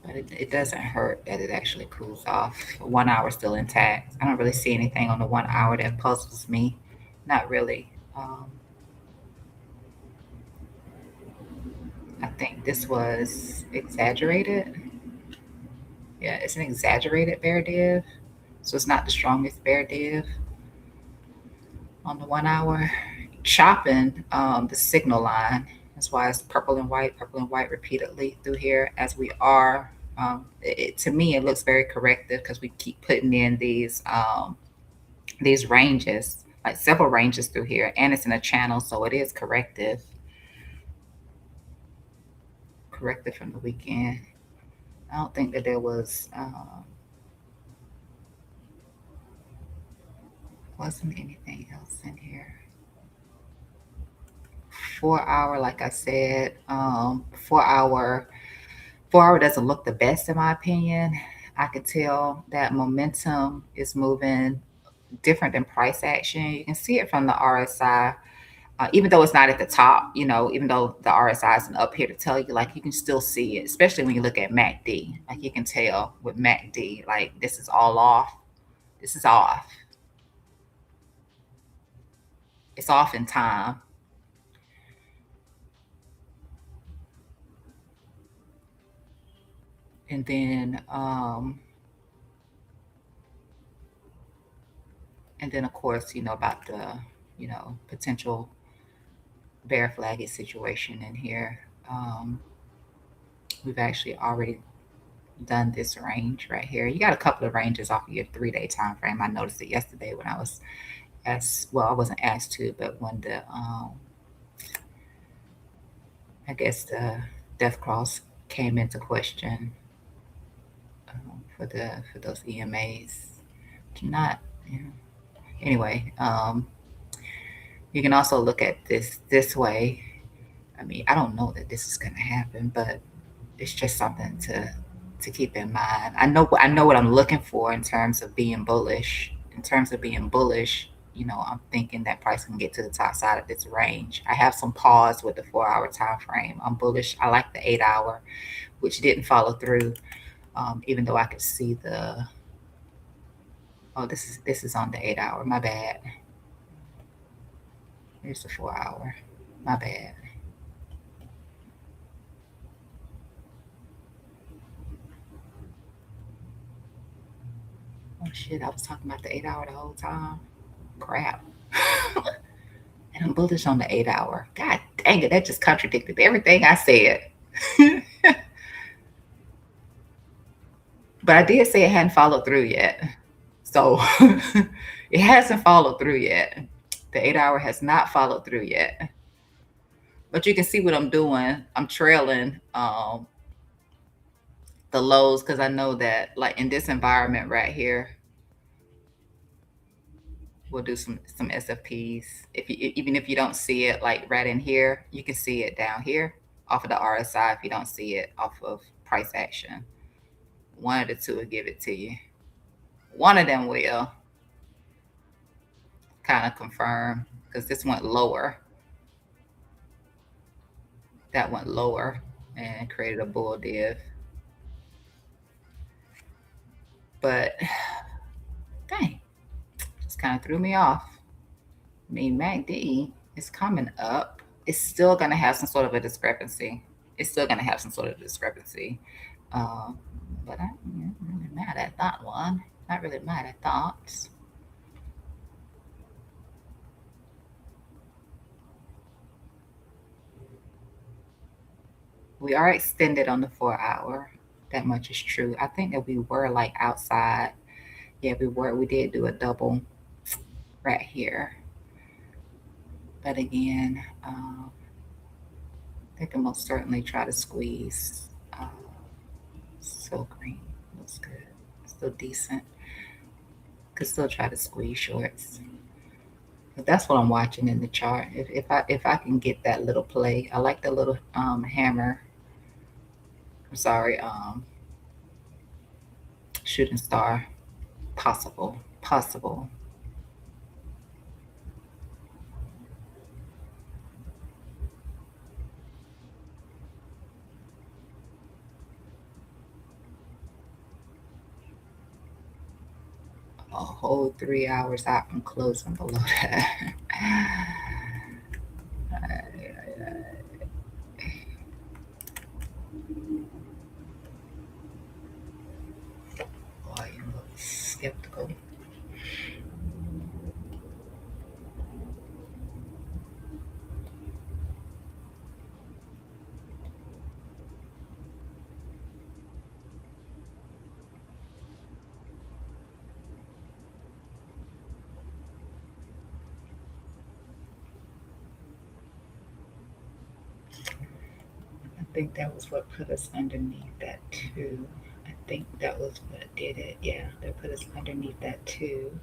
Speaker 1: But it doesn't hurt that it actually cools off. 1 hour still intact. I don't really see anything on the 1 hour that puzzles me. Not really. I think this was exaggerated. Yeah, it's an exaggerated bear div. So it's not the strongest bear div on the 1 hour. Chopping the signal line. That's why it's purple and white repeatedly through here as we are. To me, it looks very corrective because we keep putting in these ranges, like several ranges through here, and it's in a channel, so it is corrected from the weekend. I don't think that there wasn't anything else in here. 4 hour, like I said, 4 hour 4 hour doesn't look the best in my opinion. I could tell that momentum is moving different than price action. You can see it from the RSI, even though it's not at the top, even though the RSI isn't up here to tell you, like you can still see it, especially when you look at MACD. Like you can tell with MACD, like this is all off. This is off. It's off in time. And then of course, about the, potential bear flaggy situation in here. Um, we've actually already done this range right here. You got a couple of ranges off of your 3-day time frame. I noticed it yesterday when I was asked, well, I wasn't asked to, but when the I guess the death cross came into question for those EMAs, to not, you know. Anyway, you can also look at this way. I mean, I don't know that this is going to happen, but it's just something to keep in mind. I know what I'm looking for in terms of being bullish. In terms of being bullish, you know, I'm thinking that price can get to the top side of this range. I have some pause with the 4 hour time frame. I'm bullish. I like the 8 hour, which didn't follow through. Even though I could see the, oh, this is on the 8 hour. My bad. Here's the 4 hour. My bad. Oh shit! I was talking about the 8 hour the whole time. Crap. And I'm bullish on the 8 hour. God dang it, that just contradicted everything I said. But I did say it hadn't followed through yet. So it hasn't followed through yet. The 8 hour has not followed through yet. But you can see what I'm doing. I'm trailing the lows because I know that, like, in this environment right here, we'll do some SFPs. If you, even if you don't see it like right in here, you can see it down here off of the RSI. If you don't see it off of price action, one of the two will give it to you. One of them will kind of confirm because this went lower. That went lower and created a bull div. But dang, just kind of threw me off. I mean, MACD is coming up. It's still going to have some sort of a discrepancy. It's still going to have some sort of discrepancy. Um, but I'm not really mad at that one. Not really mad at thoughts. We are extended on the 4 hour. That much is true. I think that we were like outside. Yeah, we were. We did do a double right here. But again, they can most certainly try to squeeze. So green looks good. Still decent. Could still try to squeeze shorts. But that's what I'm watching in the chart. If I can get that little play, I like the little hammer. I'm sorry, shooting star. Possible. Possible. A whole 3 hours out and closing below that. Volume looks skeptical. I think that was what put us underneath that too. I think that was what did it. Yeah, that put us underneath that too.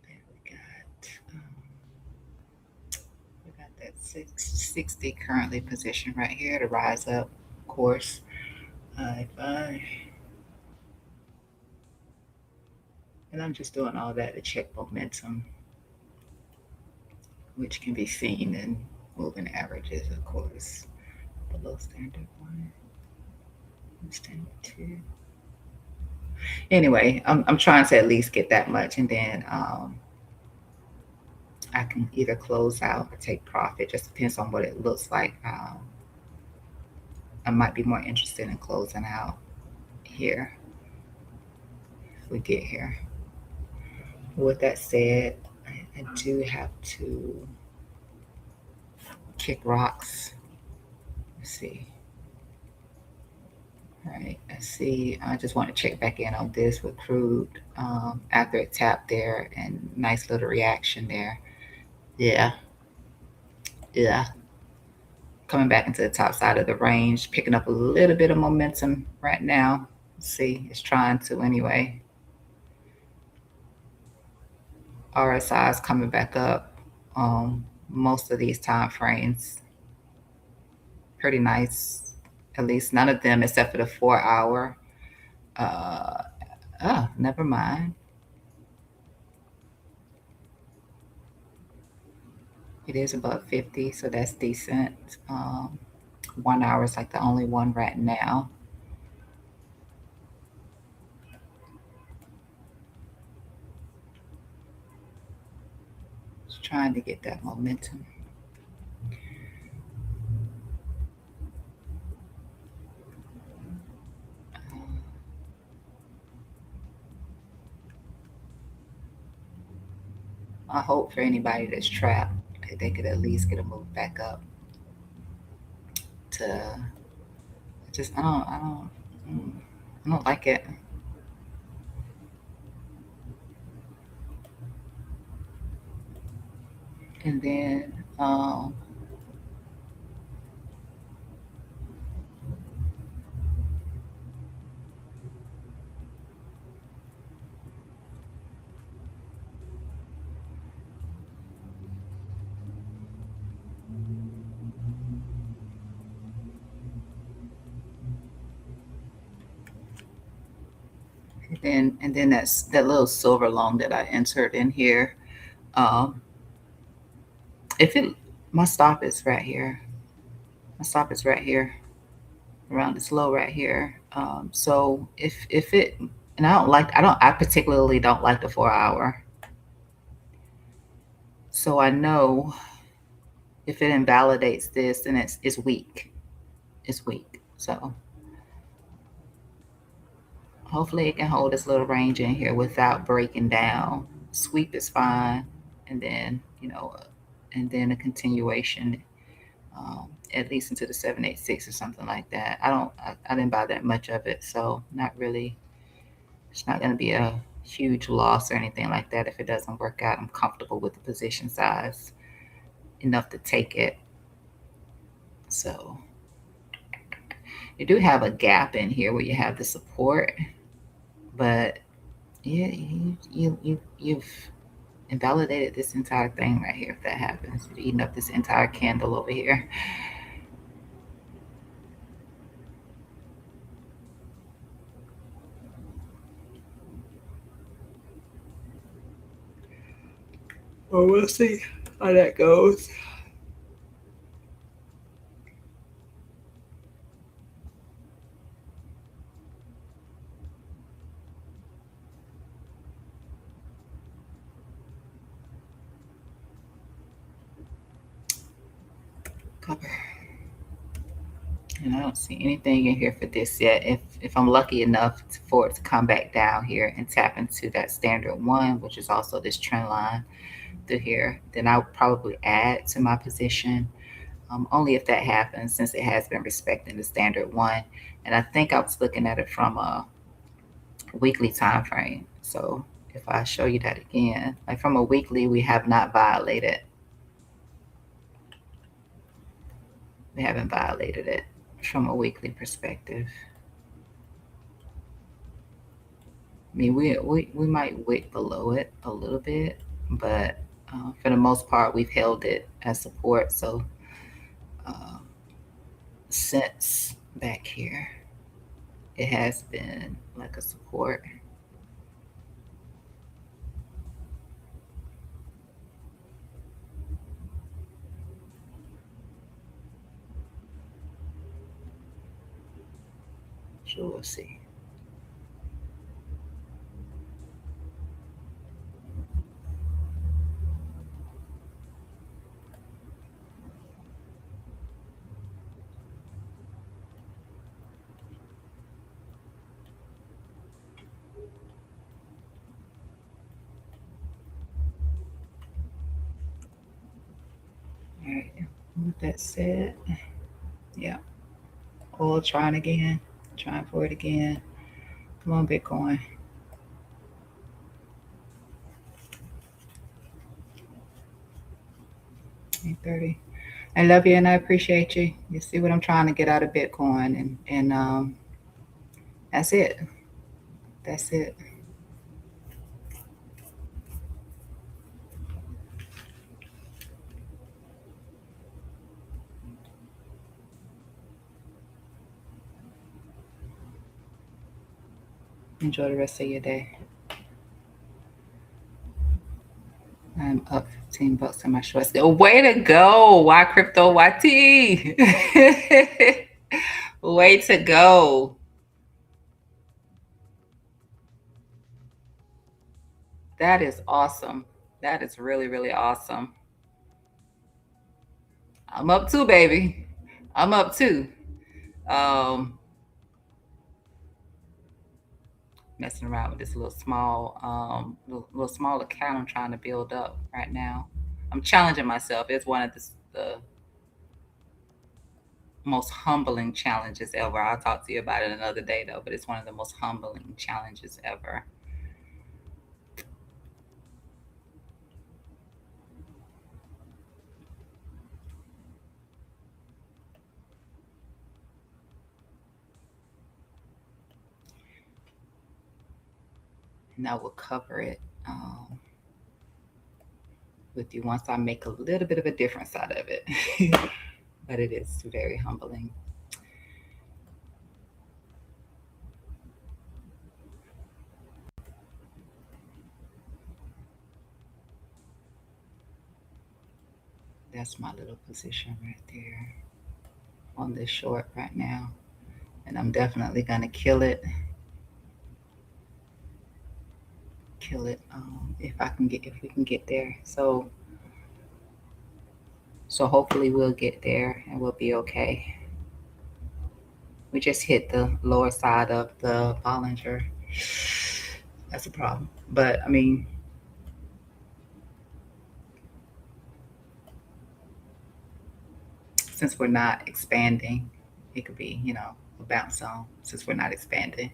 Speaker 1: Then we got that 660 currently positioned right here to rise up, of course. If I, and I'm just doing all that to check momentum, which can be seen in moving averages, of course. Below standard one, standard two. Anyway, I'm trying to at least get that much, and then I can either close out or take profit. Just depends on what it looks like. I might be more interested in closing out here if we get here. With that said, I do have to kick rocks. Let's see. All right, let's see. I just want to check back in on this with crude after it tapped there and nice little reaction there. Yeah, yeah. Coming back into the top side of the range, picking up a little bit of momentum right now. Let's see, it's trying to anyway. RSI is coming back up. Most of these time frames, pretty nice. At least none of them, except for the 4 hour. Uh, Never mind. It is above 50, so that's decent. Um, 1 hour is like the only one right now. Just trying to get that momentum. I hope for anybody that's trapped that they could at least get a move back up to just mm, I don't like it. And then um, and then that's that little silver loan that I entered in here. Um, if it My stop is right here. My stop is right here around this low right here. So if it and I particularly don't like the 4 hour. So I know if it invalidates this, then it's weak. It's weak. So hopefully it can hold this little range in here without breaking down. Sweep is fine, and then and then a continuation, at least into the 786 or something like that. I didn't buy that much of it, so not really. It's not going to be a huge loss or anything like that if it doesn't work out. I'm comfortable with the position size enough to take it. So you do have a gap in here where you have the support, but yeah, you've invalidated this entire thing right here. If that happens, you're eating up this entire candle over here. Well, we'll see how that goes. Cover. And I don't see anything in here for this yet. If I'm lucky enough for it to come back down here and tap into that standard one, which is also this trend line through here, then I would probably add to my position. Only if that happens, since it has been respecting the standard one. And I think I was looking at it from a weekly time frame. So if I show you that again, like from a weekly, we have not violated. We haven't violated it from a weekly perspective. I mean, we might wick below it a little bit, but for the most part, we've held it as support. So uh, since back here, it has been like a support. So we'll see. All right. With that said, yeah, oil trying again, trying for it again. Come on, Bitcoin. 8:30. I love you and I appreciate you. You see what I'm trying to get out of Bitcoin, and that's it. That's it. Enjoy the rest of your day. I'm up $15 in my shorts. Oh, way to go! Why crypto YT? Way to go! That is awesome. That is really really awesome. I'm up too, baby. I'm up too. Um, Messing around with this little small account I'm trying to build up right now. I'm challenging myself. It's one of the most humbling challenges ever. I'll talk to you about it another day though, but it's one of the most humbling challenges ever. And I will cover it with you once I make a little bit of a difference out of it. But it is very humbling. That's my little position right there on this short right now. And I'm definitely gonna kill it if we can get there. So hopefully we'll get there and we'll be okay. We just hit the lower side of the Bollinger. That's a problem. But I mean, since we're not expanding, it could be, a bounce zone since we're not expanding.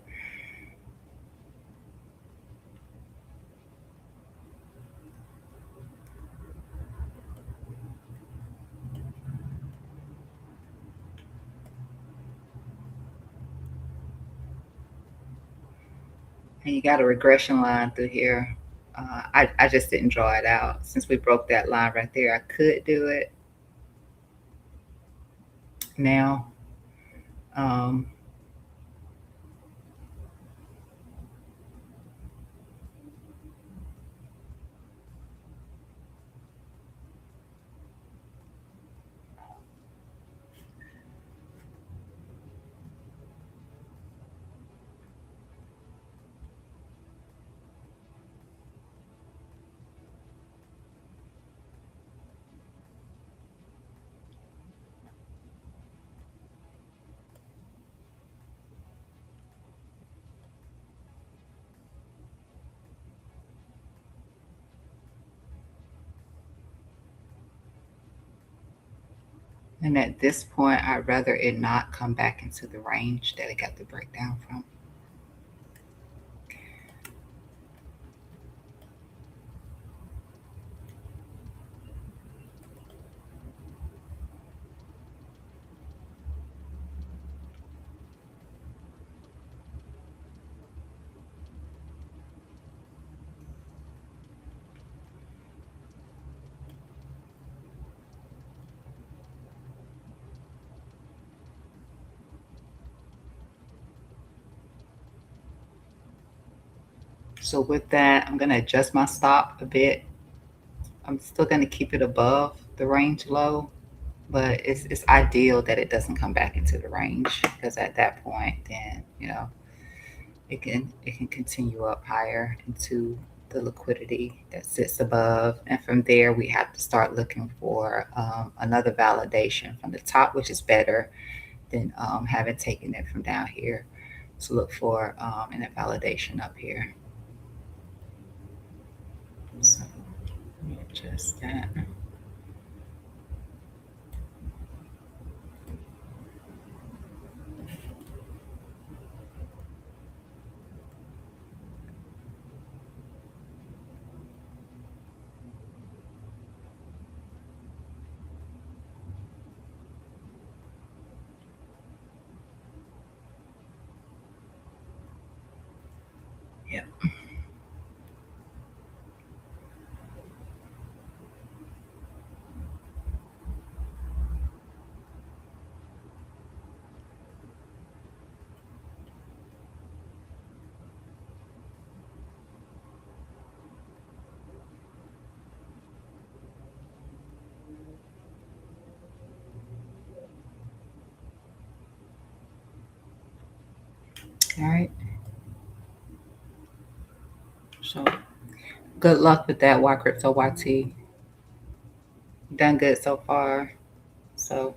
Speaker 1: And you got a regression line through here. I just didn't draw it out. Since we broke that line right there, I could do it now. Um, and at this point, I'd rather it not come back into the range that it got the breakdown from. So with that, I'm gonna adjust my stop a bit. I'm still gonna keep it above the range low, but it's ideal that it doesn't come back into the range because at that point, then it can continue up higher into the liquidity that sits above, and from there we have to start looking for another validation from the top, which is better than having taken it from down here. To look for an validation up here. So let me adjust that. Yeah. All right. So good luck with that, Y Crypto YT. Done good so far. So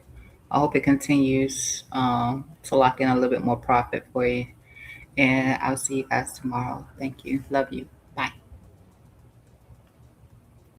Speaker 1: I hope it continues to lock in a little bit more profit for you. And I'll see you guys tomorrow. Thank you. Love you.